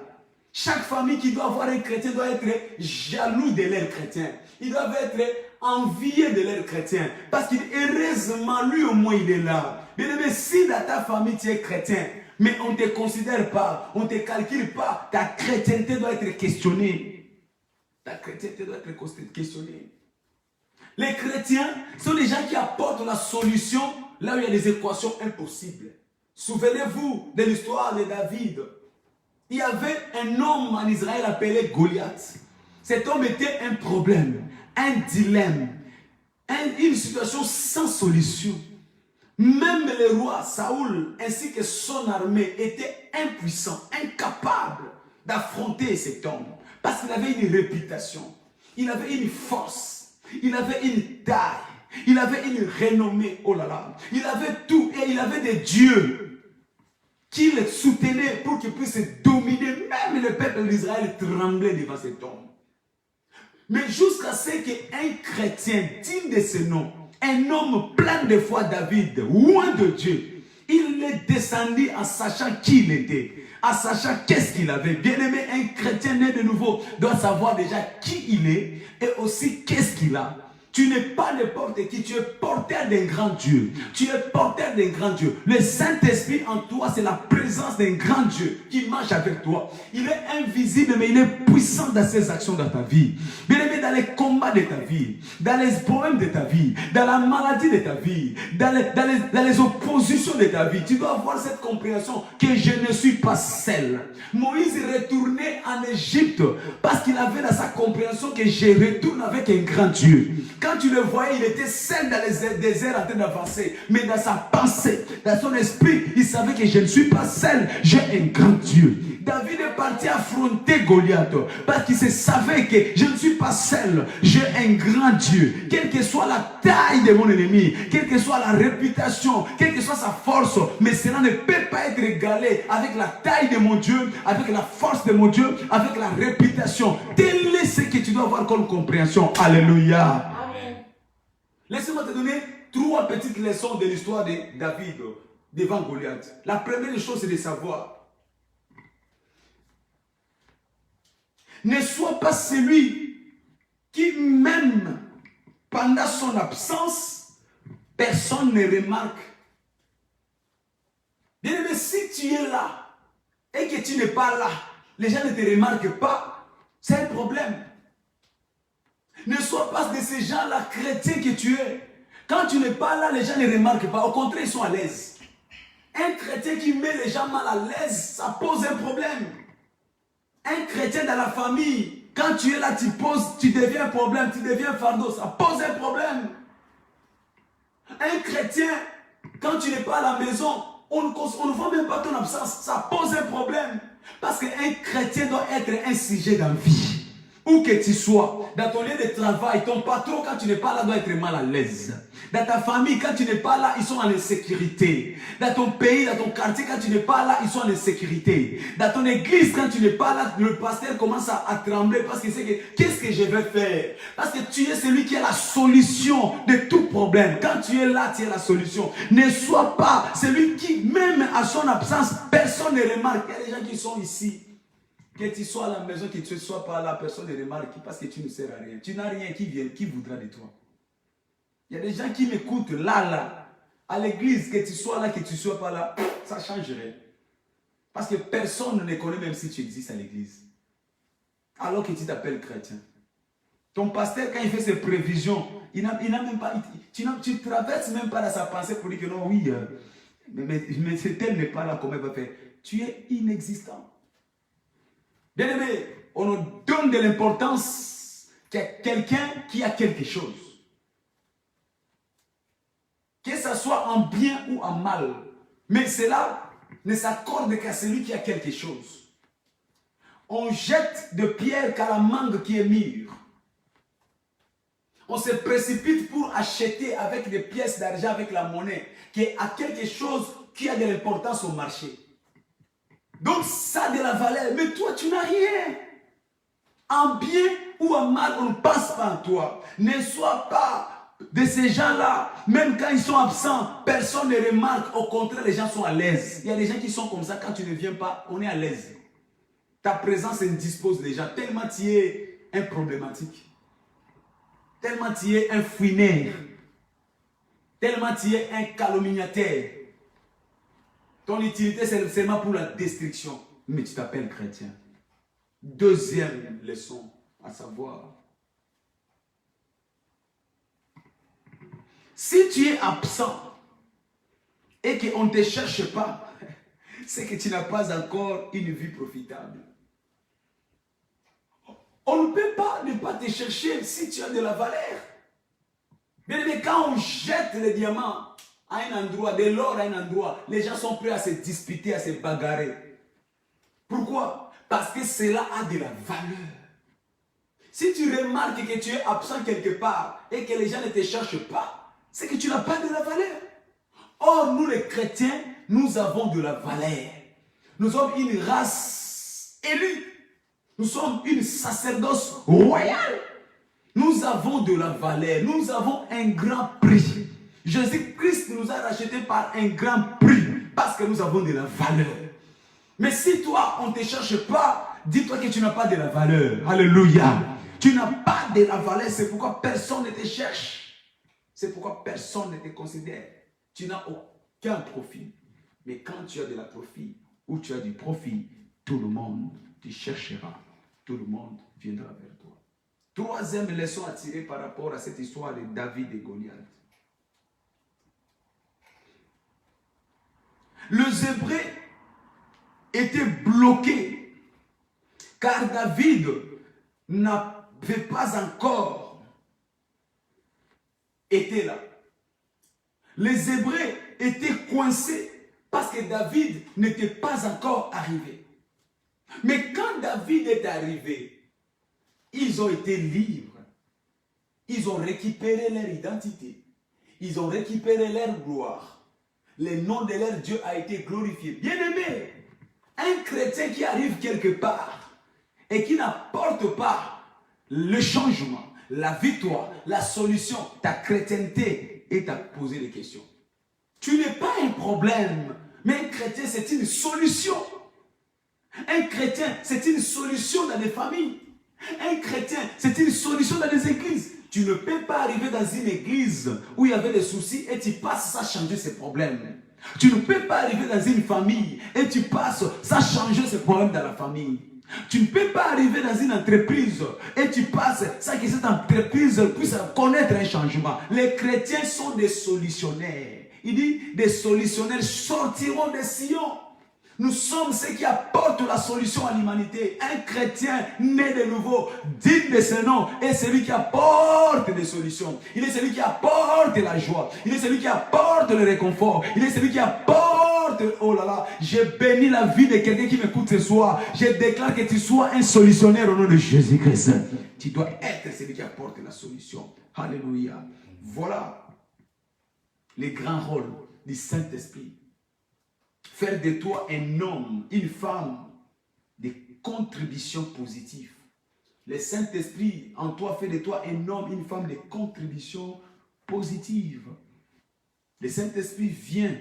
Chaque famille qui doit avoir un chrétien doit être jaloux de leur chrétien. Ils doivent être enviés de leur chrétien. Parce que heureusement, lui au moins il est là. Bien aimé, si dans ta famille tu es chrétien, mais on ne te considère pas, on ne te calcule pas, ta chrétienté doit être questionnée. Ta chrétienté doit être questionnée. Les chrétiens sont des gens qui apportent la solution là où il y a des équations impossibles. Souvenez-vous de l'histoire de David. Il y avait un homme en Israël appelé Goliath. Cet homme était un problème, un dilemme, une situation sans solution. Même le roi Saoul ainsi que son armée étaient impuissants, incapables d'affronter cet homme. Parce qu'il avait une réputation, il avait une force, il avait une taille, il avait une renommée, oh là là. Il avait tout et il avait des dieux qui le soutenaient pour qu'il puisse dominer. Même le peuple d'Israël tremblait devant cet homme. Mais jusqu'à ce qu'un chrétien digne de ce nom, un homme plein de foi, David, loin de Dieu, il est descendu en sachant qui il était, en sachant qu'est-ce qu'il avait. Bien aimé, un chrétien né de nouveau doit savoir déjà qui il est et aussi qu'est-ce qu'il a. Tu n'es pas n'importe qui, tu es porteur d'un grand Dieu. Tu es porteur d'un grand Dieu. Le Saint-Esprit en toi, c'est la présence d'un grand Dieu qui marche avec toi. Il est invisible, mais il est puissant dans ses actions dans ta vie. Bien aimé, dans les combats de ta vie, dans les problèmes de ta vie, dans la maladie de ta vie, dans les oppositions de ta vie, tu dois avoir cette compréhension que je ne suis pas seul. Moïse est retourné en Égypte parce qu'il avait dans sa compréhension que je retourne avec un grand Dieu. Quand tu le voyais, il était seul dans les déserts en train d'avancer. Mais dans sa pensée, dans son esprit, il savait que je ne suis pas seul. J'ai un grand Dieu. David est parti affronter Goliath parce qu'il savait que je ne suis pas seul. J'ai un grand Dieu. Quelle que soit la taille de mon ennemi, quelle que soit la réputation, quelle que soit sa force, mais cela ne peut pas être égalé avec la taille de mon Dieu, avec la force de mon Dieu, avec la réputation. Tel est ce que tu dois avoir comme compréhension. Alléluia. Laissez-moi te donner 3 petites leçons de l'histoire de David devant Goliath. La première chose, c'est de savoir. Ne sois pas celui qui, même pendant son absence, personne ne remarque. Bien aimé, si tu es là et que tu n'es pas là, les gens ne te remarquent pas, c'est un problème. Ne sois pas de ces gens-là chrétiens que tu es. Quand tu n'es pas là, les gens ne remarquent pas. Au contraire, ils sont à l'aise. Un chrétien qui met les gens mal à l'aise, ça pose un problème. Un chrétien dans la famille, quand tu es là, tu deviens un problème, tu deviens un fardeau, ça pose un problème. Un chrétien, quand tu n'es pas à la maison, on ne voit même pas ton absence, ça pose un problème. Parce qu'un chrétien doit être un sujet d'envie. Où que tu sois, dans ton lieu de travail, ton patron, quand tu n'es pas là, doit être mal à l'aise. Dans ta famille, quand tu n'es pas là, ils sont en insécurité. Dans ton pays, dans ton quartier, quand tu n'es pas là, ils sont en insécurité. Dans ton église, quand tu n'es pas là, le pasteur commence à trembler parce qu'il sait que qu'est-ce que je vais faire? Parce que tu es celui qui a la solution de tout problème. Quand tu es là, tu es la solution. Ne sois pas celui qui, même à son absence, personne ne remarque. Il y a des gens qui sont ici. Que tu sois à la maison, que tu ne sois pas là, personne ne remarque parce que tu ne sers à rien. Tu n'as rien qui vient, qui voudra de toi. Il y a des gens qui m'écoutent là. À l'église, que tu sois là, que tu ne sois pas là, ça ne change rien. Parce que personne ne connaît même si tu existes à l'église. Alors que tu t'appelles chrétien. Ton pasteur, quand il fait ses prévisions, il n'a même pas, tu ne traverses même pas dans sa pensée pour dire que non, oui, mais cet tel n'est pas là, comment il va faire? Tu es inexistant. Bien aimé, on nous donne de l'importance qu'il y a quelqu'un qui a quelque chose. Que ce soit en bien ou en mal. Mais cela ne s'accorde qu'à celui qui a quelque chose. On jette de pierre qu'à la mangue qui est mûre. On se précipite pour acheter avec des pièces d'argent, avec la monnaie, qui a quelque chose qui a de l'importance au marché. Donc ça a de la valeur, mais toi tu n'as rien. En bien où à mal on ne pense pas à toi. Ne sois pas de ces gens-là. Même quand ils sont absents, personne ne remarque. Au contraire, les gens sont à l'aise. Il y a des gens qui sont comme ça. Quand tu ne viens pas, on est à l'aise. Ta présence indispose les gens. Tellement tu es un problématique. Tellement tu es un fouinaire. Tellement tu es un calomniateur. Ton utilité, c'est seulement pour la destruction. Mais tu t'appelles chrétien. Deuxième leçon, à savoir, si tu es absent et qu'on ne te cherche pas, c'est que tu n'as pas encore une vie profitable. On ne peut pas ne pas te chercher si tu as de la valeur. Bien aimé, quand on jette les diamants à un endroit, de l'or à un endroit, les gens sont prêts à se disputer, à se bagarrer. Pourquoi? Parce que cela a de la valeur. Si tu remarques que tu es absent quelque part et que les gens ne te cherchent pas, c'est que tu n'as pas de la valeur. Or, nous les chrétiens, nous avons de la valeur. Nous sommes une race élue. Nous sommes une sacerdoce royale. Nous avons de la valeur. Nous avons un grand prix. Jésus-Christ nous a rachetés par un grand prix parce que nous avons de la valeur. Mais si toi, on ne te cherche pas, dis-toi que tu n'as pas de la valeur. Alléluia. Tu n'as pas de la valeur. C'est pourquoi personne ne te cherche. C'est pourquoi personne ne te considère. Tu n'as aucun profit. Mais quand tu as de la profit, ou tu as du profit, tout le monde te cherchera. Tout le monde viendra vers toi. Troisième leçon à tirer par rapport à cette histoire de David et Goliath. Les Hébreux étaient bloqués car David n'avait pas encore été là. Les Hébreux étaient coincés parce que David n'était pas encore arrivé. Mais quand David est arrivé, ils ont été libres. Ils ont récupéré leur identité. Ils ont récupéré leur gloire. Le nom de leur Dieu a été glorifié. Bien-aimé, un chrétien qui arrive quelque part et qui n'apporte pas le changement, la victoire, la solution, ta chrétienté est à poser des questions. Tu n'es pas un problème, mais un chrétien, c'est une solution. Un chrétien, c'est une solution dans les familles. Un chrétien, c'est une solution dans les églises. Tu ne peux pas arriver dans une église où il y avait des soucis et tu passes sans changer ces problèmes. Tu ne peux pas arriver dans une famille et tu passes sans changer ces problèmes dans la famille. Tu ne peux pas arriver dans une entreprise et tu passes sans que cette entreprise puisse connaître un changement. Les chrétiens sont des solutionnaires. Il dit, des solutionnaires sortiront des sillons. Nous sommes ceux qui apportent la solution à l'humanité. Un chrétien né de nouveau, digne de ce nom, est celui qui apporte des solutions. Il est celui qui apporte la joie. Il est celui qui apporte le réconfort. Il est celui qui apporte, oh là là, je bénis la vie de quelqu'un qui m'écoute ce soir. Je déclare que tu sois un solutionnaire au nom de Jésus-Christ. Tu dois être celui qui apporte la solution. Alléluia. Voilà les grands rôles du Saint-Esprit. Faire de toi un homme, une femme de contribution positive. Le Saint-Esprit en toi fait de toi un homme, une femme de contribution positive. Le Saint-Esprit vient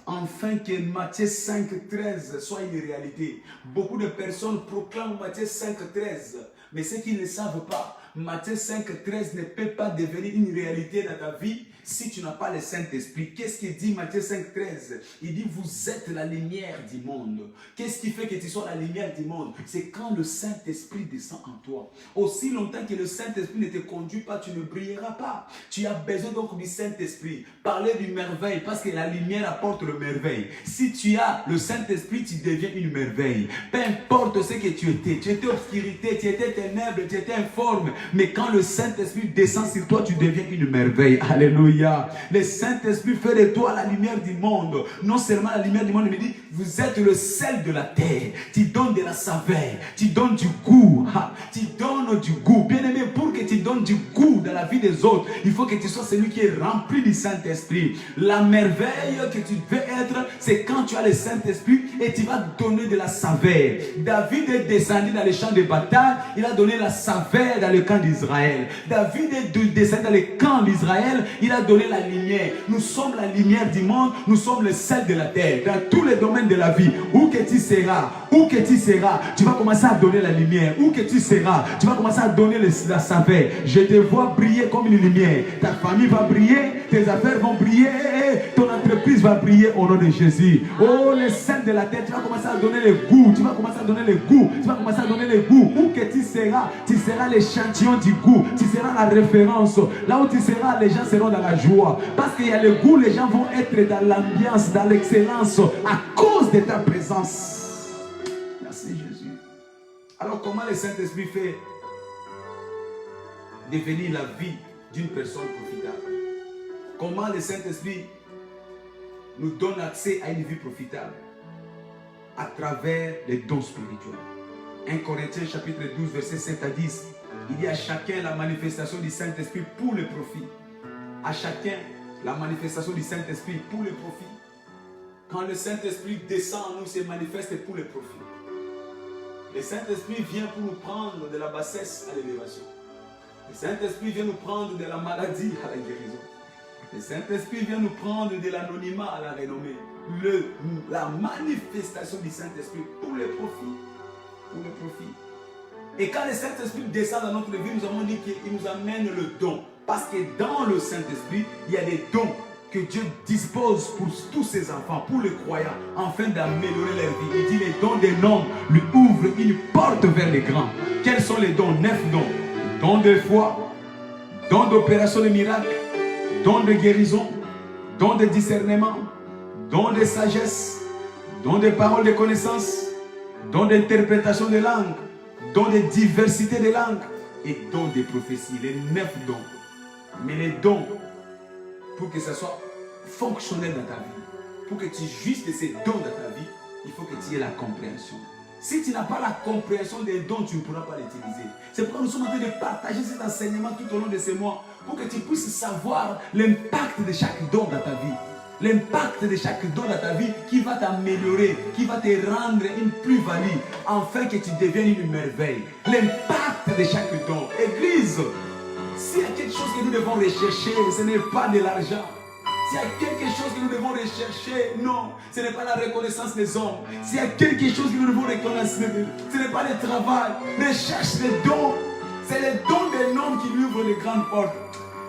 enfin que Matthieu 5,13 soit une réalité. Beaucoup de personnes proclament Matthieu 5,13, mais ceux qui ne le savent pas, Matthieu 5,13 ne peut pas devenir une réalité dans ta vie si tu n'as pas le Saint-Esprit. Qu'est-ce qu'il dit Matthieu 5,13? Il dit, vous êtes la lumière du monde. Qu'est-ce qui fait que tu sois la lumière du monde? C'est quand le Saint-Esprit descend en toi. Aussi longtemps que le Saint-Esprit ne te conduit pas, tu ne brilleras pas. Tu as besoin donc du Saint-Esprit. Parler du merveille, parce que la lumière apporte le merveille. Si tu as le Saint-Esprit, tu deviens une merveille. Peu importe ce que tu étais obscurité, tu étais ténèbres, tu étais informe. Mais quand le Saint-Esprit descend sur toi, tu deviens une merveille. Alléluia. Alléluia. Le Saint-Esprit fait de toi la lumière du monde. Non seulement la lumière du monde, mais dit, vous êtes le sel de la terre. Tu donnes de la saveur, tu donnes du goût. Tu donnes du goût. Bien aimé, pour que tu donnes du goût dans la vie des autres, il faut que tu sois celui qui est rempli du Saint-Esprit. La merveille que tu veux être, c'est quand tu as le Saint-Esprit et tu vas donner de la saveur. David est descendu dans les champs de bataille, il a donné la saveur dans le camp d'Israël. David est descendu dans le camp d'Israël, il a donné la lumière. Nous sommes la lumière du monde, nous sommes le sel de la terre. Dans tous les domaines de la vie, où que tu seras, tu vas commencer à donner la lumière. Où que tu seras, tu vas commencer à donner la saveur. Je te vois briller comme une lumière. Ta famille va briller, tes affaires vont briller, ton entreprise va briller au nom de Jésus. Oh, le sel de la terre, tu vas commencer à donner le goût. Tu vas commencer à donner le goût. Tu vas commencer à donner le goût. Où que tu seras l'échantillon du goût. Tu seras la référence. Là où tu seras, les gens seront dans la joie. Parce qu'il y a le goût, les gens vont être dans l'ambiance, dans l'excellence, à cause de ta présence. Merci Jésus. Alors comment le Saint-Esprit fait devenir la vie d'une personne profitable? Comment le Saint-Esprit nous donne accès à une vie profitable? À travers les dons spirituels. 1 Corinthiens chapitre 12 verset 7 à 10. Il dit à chacun la manifestation du Saint-Esprit pour le profit. À chacun la manifestation du Saint-Esprit pour le profit. Quand le Saint-Esprit descend en nous, il se manifeste pour le profit. Le Saint-Esprit vient pour nous prendre de la bassesse à l'élévation. Le Saint-Esprit vient nous prendre de la maladie à la guérison. Le Saint-Esprit vient nous prendre de l'anonymat à la renommée. La manifestation du Saint-Esprit pour le profit. Pour le profit. Et quand le Saint-Esprit descend dans notre vie, nous avons dit qu'il nous amène le don. Parce que dans le Saint-Esprit, il y a des dons que Dieu dispose pour tous ses enfants, pour les croyants, afin d'améliorer leur vie. Il dit les dons des noms lui ouvrent une porte vers les grands. Quels sont les dons? 9 dons. Don de foi, don d'opération de miracles, don de guérison, don de discernement, don de sagesse, don de paroles de connaissance, don d'interprétation de langue, don de diversité de langues et don de prophétie. Les 9 dons. Mais les dons, pour que ça soit fonctionnel dans ta vie, pour que tu jouisses de ces dons dans ta vie, il faut que tu aies la compréhension. Si tu n'as pas la compréhension des dons, tu ne pourras pas l'utiliser. C'est pourquoi nous sommes en train de partager cet enseignement tout au long de ces mois, pour que tu puisses savoir l'impact de chaque don dans ta vie. L'impact de chaque don dans ta vie qui va t'améliorer, qui va te rendre une plus-value, afin que tu deviennes une merveille. L'impact de chaque don. Église, s'il y a quelque chose que nous devons rechercher, ce n'est pas de l'argent. S'il y a quelque chose que nous devons rechercher, non, ce n'est pas la reconnaissance des hommes. S'il y a quelque chose que nous devons reconnaître, ce n'est pas le travail. Recherche les dons. C'est les dons des noms qui lui ouvrent les grandes portes.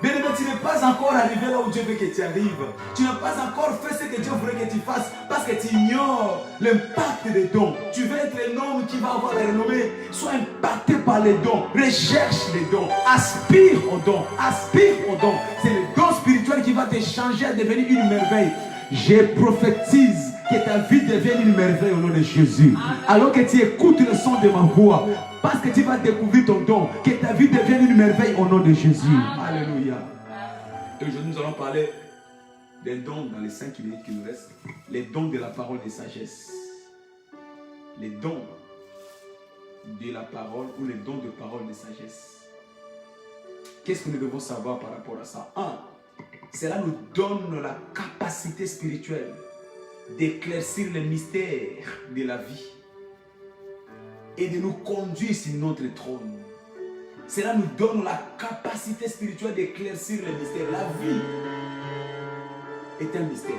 Bien aimé, tu n'es pas encore arrivé là où Dieu veut que tu arrives. Tu n'as pas encore fait ce que Dieu voudrait que tu fasses parce que tu ignores l'impact des dons. Tu veux être un homme qui va avoir la renommée. Sois impacté par les dons. Recherche les dons. Aspire aux dons. Aspire aux dons. C'est le don spirituel qui va te changer à devenir une merveille. Je prophétise que ta vie devienne une merveille au nom de Jésus. Alors que tu écoutes le son de ma voix, parce que tu vas découvrir ton don, que ta vie devienne une merveille au nom de Jésus. Alléluia. Et aujourd'hui, nous allons parler des dons dans les 5 minutes qui nous restent. Les dons de la parole de sagesse. Les dons de la parole ou les dons de parole de sagesse. Qu'est-ce que nous devons savoir par rapport à ça? 1. Cela nous donne la capacité spirituelle d'éclaircir les mystères de la vie et de nous conduire sur notre trône. Cela nous donne la capacité spirituelle d'éclaircir les mystères. La vie est un mystère.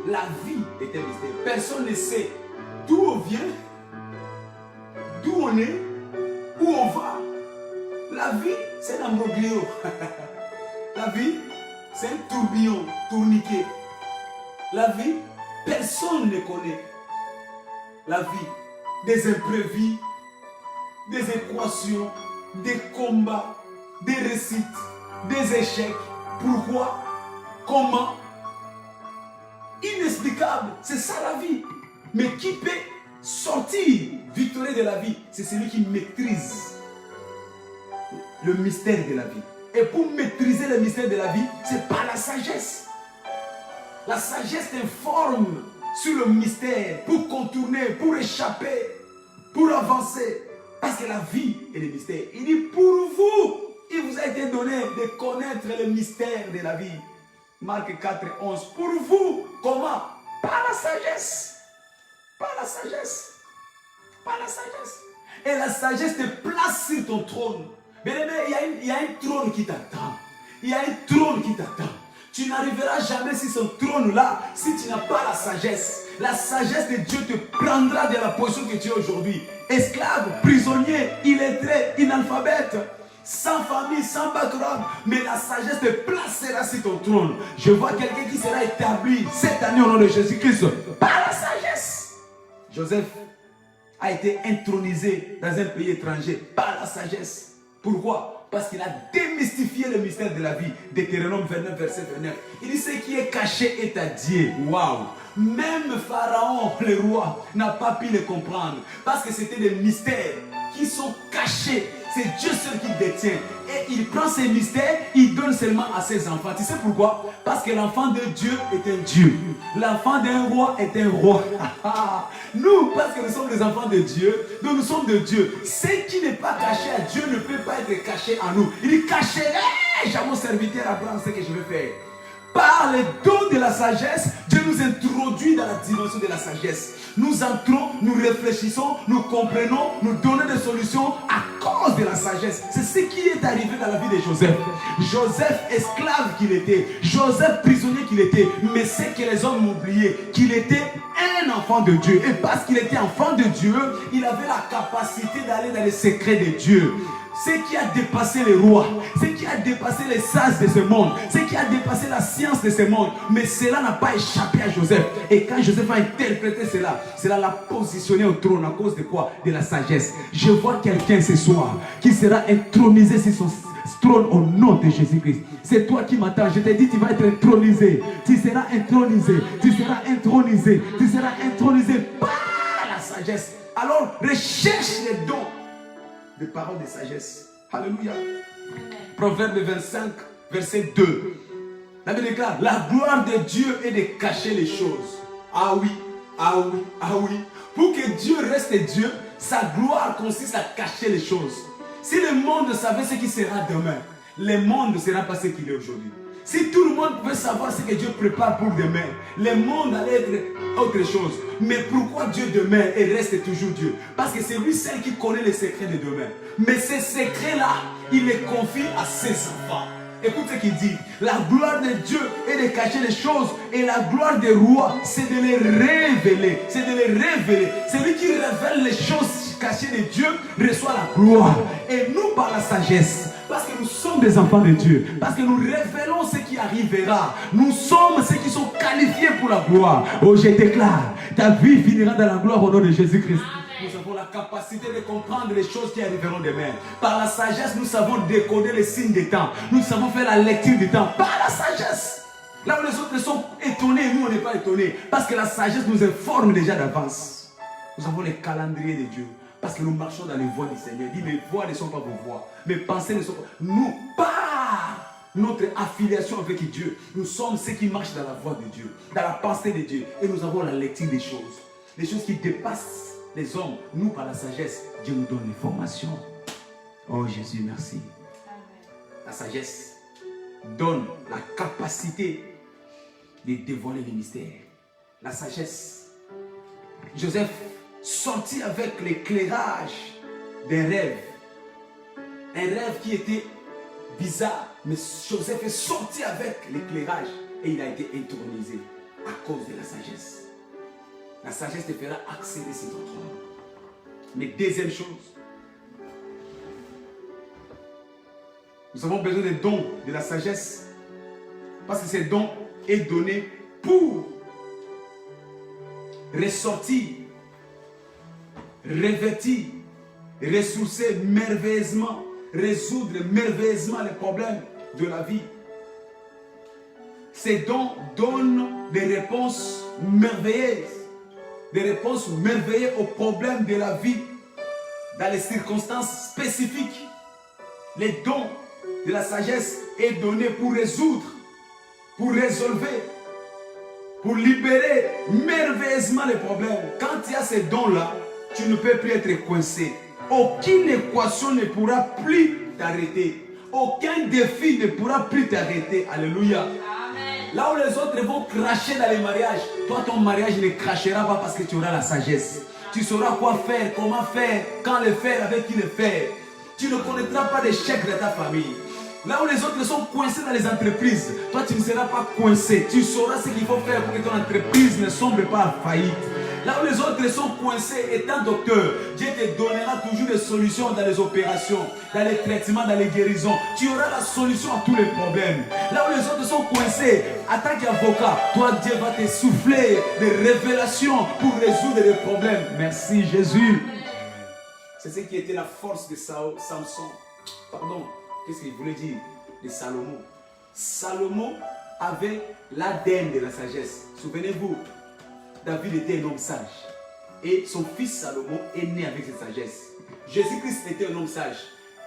La vie est un mystère. Personne ne sait d'où on vient, d'où on est, où on va. La vie, c'est un imbroglio. La vie, c'est un tourbillon, tourniquet. La vie, personne ne connaît. La vie, des imprévus, des équations, des combats, des réussites, des échecs. Pourquoi? Comment? Inexplicable. C'est ça la vie. Mais qui peut sortir victorieux de la vie? C'est celui qui maîtrise le mystère de la vie. Et pour maîtriser le mystère de la vie, c'est par la sagesse. La sagesse t'informe sur le mystère pour contourner, pour échapper, pour avancer. Parce que la vie est le mystère. Il dit pour vous, il vous a été donné de connaître le mystère de la vie. Marc 4, 11. Pour vous, comment? Par la sagesse. Par la sagesse. Par la sagesse. Et la sagesse te place sur ton trône. Bien aimé, il y a un trône qui t'attend. Il y a un trône qui t'attend. Tu n'arriveras jamais sur ce trône-là si tu n'as pas la sagesse. La sagesse de Dieu te prendra de la position que tu es aujourd'hui. Esclave, prisonnier, illettré, inalphabète, sans famille, sans background. Mais la sagesse te placera sur ton trône. Je vois quelqu'un qui sera établi cette année au nom de Jésus-Christ par la sagesse. Joseph a été intronisé dans un pays étranger par la sagesse. Pourquoi? Parce qu'il a démystifié le mystère de la vie. Deutéronome 29, verset 29. Il dit: ce qui est caché est à Dieu. Waouh! Même Pharaon, le roi, n'a pas pu le comprendre. Parce que c'était des mystères qui sont cachés. C'est Dieu seul qui détient. Et il prend ces mystères, il donne seulement à ses enfants. Tu sais pourquoi? Parce que l'enfant de Dieu est un Dieu. L'enfant d'un roi est un roi. Nous, parce que nous sommes les enfants de Dieu, nous sommes de Dieu. Ce qui n'est pas caché à Dieu ne peut pas être caché à nous. Il dit: cacherai-je à mon serviteur Abraham ce que je vais faire. Par le don de la sagesse, Dieu nous introduit dans la dimension de la sagesse. Nous entrons, nous réfléchissons, nous comprenons, nous donnons des solutions à cause de la sagesse. C'est ce qui est arrivé dans la vie de Joseph. Joseph, esclave qu'il était, Joseph, prisonnier qu'il était, mais c'est que les hommes ont oublié qu'il était un enfant de Dieu. Et parce qu'il était enfant de Dieu, il avait la capacité d'aller dans les secrets de Dieu. Ce qui a dépassé les rois, ce qui a dépassé les sages de ce monde, ce qui a dépassé la science de ce monde. Mais cela n'a pas échappé à Joseph. Et quand Joseph a interprété cela l'a positionné au trône à cause de quoi? De la sagesse. Je vois quelqu'un ce soir qui sera intronisé sur son trône au nom de Jésus-Christ. C'est toi qui m'attends. Je te dis, tu vas être intronisé. Tu seras intronisé. Tu seras intronisé. Tu seras intronisé par la sagesse. Alors, recherche les dons de paroles de sagesse. Alléluia. Proverbe 25, verset 2. La Bible déclare: la gloire de Dieu est de cacher les choses. Ah oui, ah oui, ah oui. Pour que Dieu reste Dieu, sa gloire consiste à cacher les choses. Si le monde savait ce qui sera demain, le monde ne sera pas ce qu'il est aujourd'hui. Si tout le monde pouvait savoir ce que Dieu prépare pour demain, le monde allait être autre chose. Mais pourquoi Dieu demeure et reste toujours Dieu? Parce que c'est lui seul qui connaît les secrets de demain. Mais ces secrets-là, il les confie à ses enfants. Écoute ce qu'il dit: la gloire de Dieu est de cacher les choses, et la gloire des rois, c'est de les révéler. C'est de les révéler. Celui qui révèle les choses cachées de Dieu reçoit la gloire. Et nous, par la sagesse, parce que nous sommes des enfants de Dieu, parce que nous révélons ce qui arrivera, nous sommes ceux qui sont qualifiés pour la gloire. Oh, je déclare, ta vie finira dans la gloire au nom de Jésus-Christ. Nous avons la capacité de comprendre les choses qui arriveront demain. Par la sagesse, nous savons décoder les signes des temps. Nous savons faire la lecture du temps. Par la sagesse. Là où les autres sont étonnés, nous on n'est pas étonnés. Parce que la sagesse nous informe déjà d'avance. Nous avons les calendriers de Dieu. Parce que nous marchons dans les voies du Seigneur. Il dit: mes voies ne sont pas vos voies. Mes pensées ne sont pas... Nous, par notre affiliation avec Dieu, nous sommes ceux qui marchent dans la voie de Dieu, dans la pensée de Dieu. Et nous avons la lecture des choses. Les choses qui dépassent les hommes. Nous, par la sagesse, Dieu nous donne l'information. Oh Jésus, merci. La sagesse donne la capacité de dévoiler les mystères. La sagesse. Joseph sorti avec l'éclairage d'un rêve. Un rêve qui était bizarre. Mais Joseph est sorti avec l'éclairage et il a été intronisé à cause de la sagesse. La sagesse te fera accéder sur ton trône. Mais deuxième chose, nous avons besoin des dons de la sagesse. Parce que ces dons est donné pour ressortir, revêtir, ressourcer merveilleusement, résoudre merveilleusement les problèmes de la vie. Ces dons donnent des réponses merveilleuses. Des réponses merveilleuses aux problèmes de la vie, dans les circonstances spécifiques. Les dons de la sagesse est donné pour résoudre, pour résolver, pour libérer merveilleusement les problèmes. Quand il y a ces dons-là, tu ne peux plus être coincé. Aucune équation ne pourra plus t'arrêter. Aucun défi ne pourra plus t'arrêter. Alléluia. Amen. Là où les autres vont cracher dans les mariages, toi ton mariage ne crachera pas parce que tu auras la sagesse. Tu sauras quoi faire, comment faire, quand le faire, avec qui le faire. Tu ne connaîtras pas d'échec de ta famille. Là où les autres sont coincés dans les entreprises, toi tu ne seras pas coincé. Tu sauras ce qu'il faut faire pour que ton entreprise ne sombre pas à faillite. Là où les autres sont coincés, étant docteur, Dieu te donnera toujours des solutions dans les opérations, dans les traitements, dans les guérisons. Tu auras la solution à tous les problèmes. Là où les autres sont coincés, en tant qu'avocat, toi Dieu va te souffler des révélations pour résoudre les problèmes. Merci Jésus. C'est ce qui était la force de Samson. Pardon, qu'est-ce qu'il voulait dire de Salomon? Salomon avait l'ADN de la sagesse. Souvenez-vous, David était un homme sage. Et son fils Salomon est né avec cette sagesse. Jésus-Christ était un homme sage.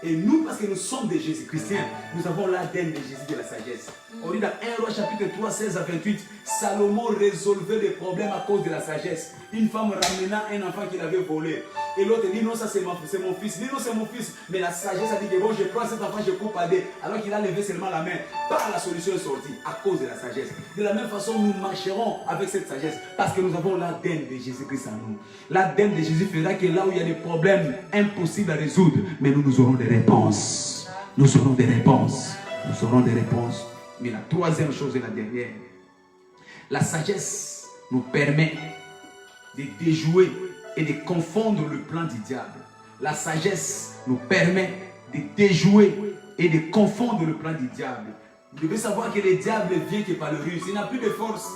Et nous, parce que nous sommes des Jésus-Chrétiens, nous avons l'ADN de Jésus de la sagesse. On dit dans 1 Roi chapitre 3, 16 à 28, Salomon résolvait les problèmes à cause de la sagesse. Une femme ramena un enfant qu'il avait volé. Et l'autre dit non, ça c'est mon fils. Il dit non, c'est mon fils. Mais la sagesse a dit que bon, je prends cet enfant, je coupe à deux. Alors qu'il a levé seulement la main. Par la solution est sortie à cause de la sagesse. De la même façon, nous marcherons avec cette sagesse parce que nous avons l'ADN de Jésus-Christ en nous. L'ADN de Jésus fera que là où il y a des problèmes impossibles à résoudre, mais nous aurons des réponses. Nous aurons des réponses. Nous aurons des réponses. Mais la troisième chose et la dernière, la sagesse nous permet de déjouer et de confondre le plan du diable. La sagesse nous permet de déjouer et de confondre le plan du diable. Vous devez savoir que le diable vient que par le ruse. Il n'a plus de force,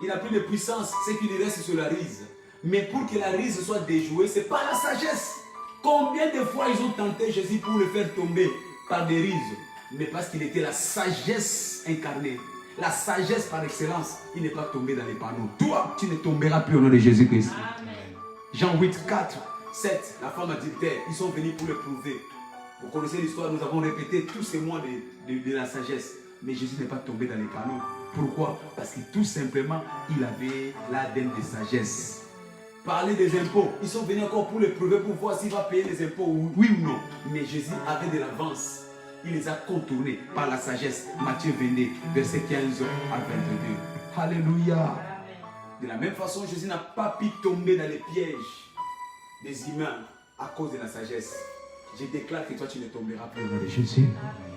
il n'a plus de puissance, c'est qu'il reste sur la ruse. Mais pour que la ruse soit déjouée, c'est par la sagesse. Combien de fois ils ont tenté Jésus pour le faire tomber par des ruses? Mais parce qu'il était la sagesse incarnée. La sagesse par excellence, il n'est pas tombé dans les panneaux. Toi, tu ne tomberas plus au nom de Jésus-Christ. Jean 8, 4, 7, la femme adultère, ils sont venus pour le prouver. Vous connaissez l'histoire, nous avons répété tous ces mois de la sagesse. Mais Jésus n'est pas tombé dans les panneaux. Pourquoi? Parce que tout simplement, il avait l'ADN de sagesse. Parler des impôts, ils sont venus encore pour le prouver, pour voir s'il va payer les impôts, oui ou non. Mais Jésus avait de l'avance. Il les a contournés par la sagesse. Matthieu 22, verset 15 à 22. Alléluia. De la même façon, Jésus n'a pas pu tomber dans les pièges des humains à cause de la sagesse. Je déclare que toi, tu ne tomberas plus au nom de Jésus.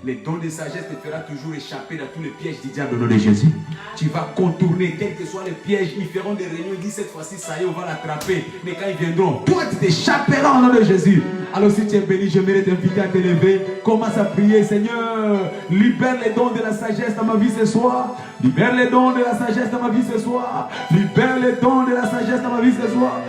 Les dons de sagesse te fera toujours échapper dans tous les pièges du diable au nom de Jésus. Tu vas contourner, quels que soient les pièges. Ils feront des réunions, ils disent cette fois-ci, ça y est, on va l'attraper. Mais quand ils viendront, toi, tu t'échapperas au nom de Jésus. Alors si tu es béni, j'aimerais t'inviter à te lever. Commence à prier, Seigneur. Libère les dons de la sagesse dans ma vie ce soir. Libère les dons de la sagesse dans ma vie ce soir. Libère les dons de la sagesse dans ma vie ce soir.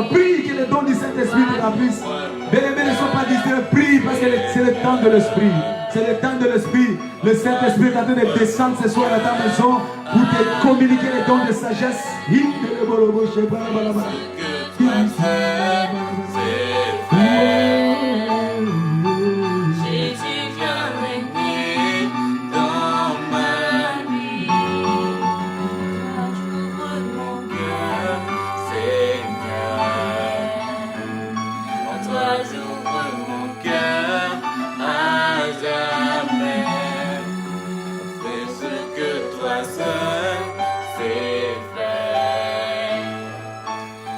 Prie que les dons du Saint-Esprit te remplissent. Bien-aimés, ne sois pas distraits, prie parce que c'est le temps de l'Esprit. C'est le temps de l'Esprit. Le Saint-Esprit est en train de descendre ce soir à ta maison pour te communiquer les dons de sagesse.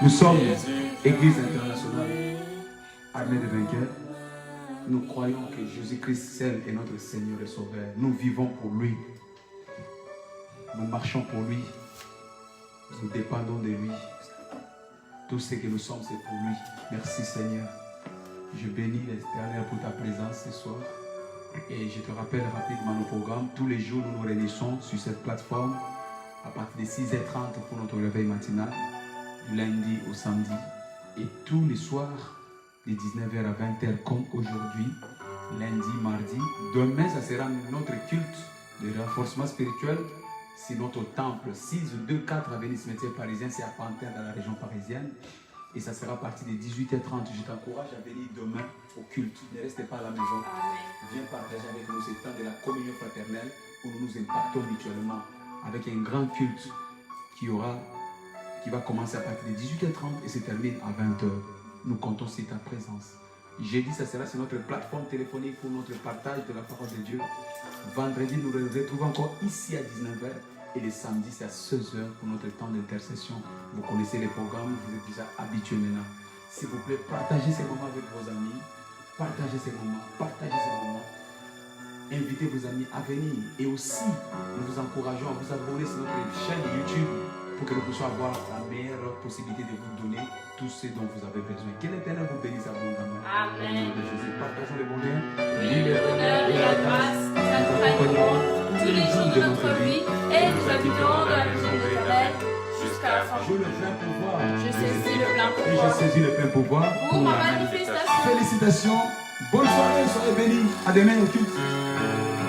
Nous sommes Église internationale, armée de vainqueurs, nous croyons que Jésus-Christ seul est notre Seigneur et Sauveur. Nous vivons pour lui. Nous marchons pour lui. Nous dépendons de lui. Tout ce que nous sommes, c'est pour lui. Merci Seigneur. Je bénis l'Éternel pour ta présence ce soir. Et je te rappelle rapidement nos programmes. Tous les jours, nous nous réunissons sur cette plateforme à partir de 6h30 pour notre réveil matinal, du lundi au samedi. Et tous les soirs, de 19h à 20h, comme aujourd'hui, lundi, mardi. Demain, ça sera notre culte de renforcement spirituel. C'est notre temple 624 avenue Cimetière Parisien, c'est à Panthère dans la région parisienne. Et ça sera à partir de 18h30. Je t'encourage à venir demain au culte. Ne restez pas à la maison. Viens partager avec nous ce temps de la communion fraternelle où nous nous impactons mutuellement avec un grand culte qui va commencer à partir de 18h30 et se termine à 20h. Nous comptons sur ta présence. Jeudi, ça sera sur notre plateforme téléphonique pour notre partage de la parole de Dieu. Vendredi, nous nous retrouvons encore ici à 19h. Et le samedi, c'est à 16h pour notre temps d'intercession. Vous connaissez les programmes, vous êtes déjà habitués maintenant. S'il vous plaît, partagez ces moments avec vos amis. Partagez ces moments. Partagez ces moments. Invitez vos amis à venir. Et aussi, nous vous encourageons à vous abonner sur notre chaîne YouTube pour que nous puissions avoir la meilleure possibilité de vous donner tout ce dont vous avez besoin. Que l'Éternel vous bénisse abondamment. Amen. Au nom de Jésus, partageons les bons liens. Oui, le bonheur et la grâce nous accompagneront tous les jours de notre vie et nous habiterons dans la maison de l'Éternel jusqu'à la fin. Je le plein pouvoir. Je saisis le plein Et je pouvoir saisis le plein pouvoir. pour ma manifestation. Félicitations. Bonne soirée, soyez bénis. À demain au culte.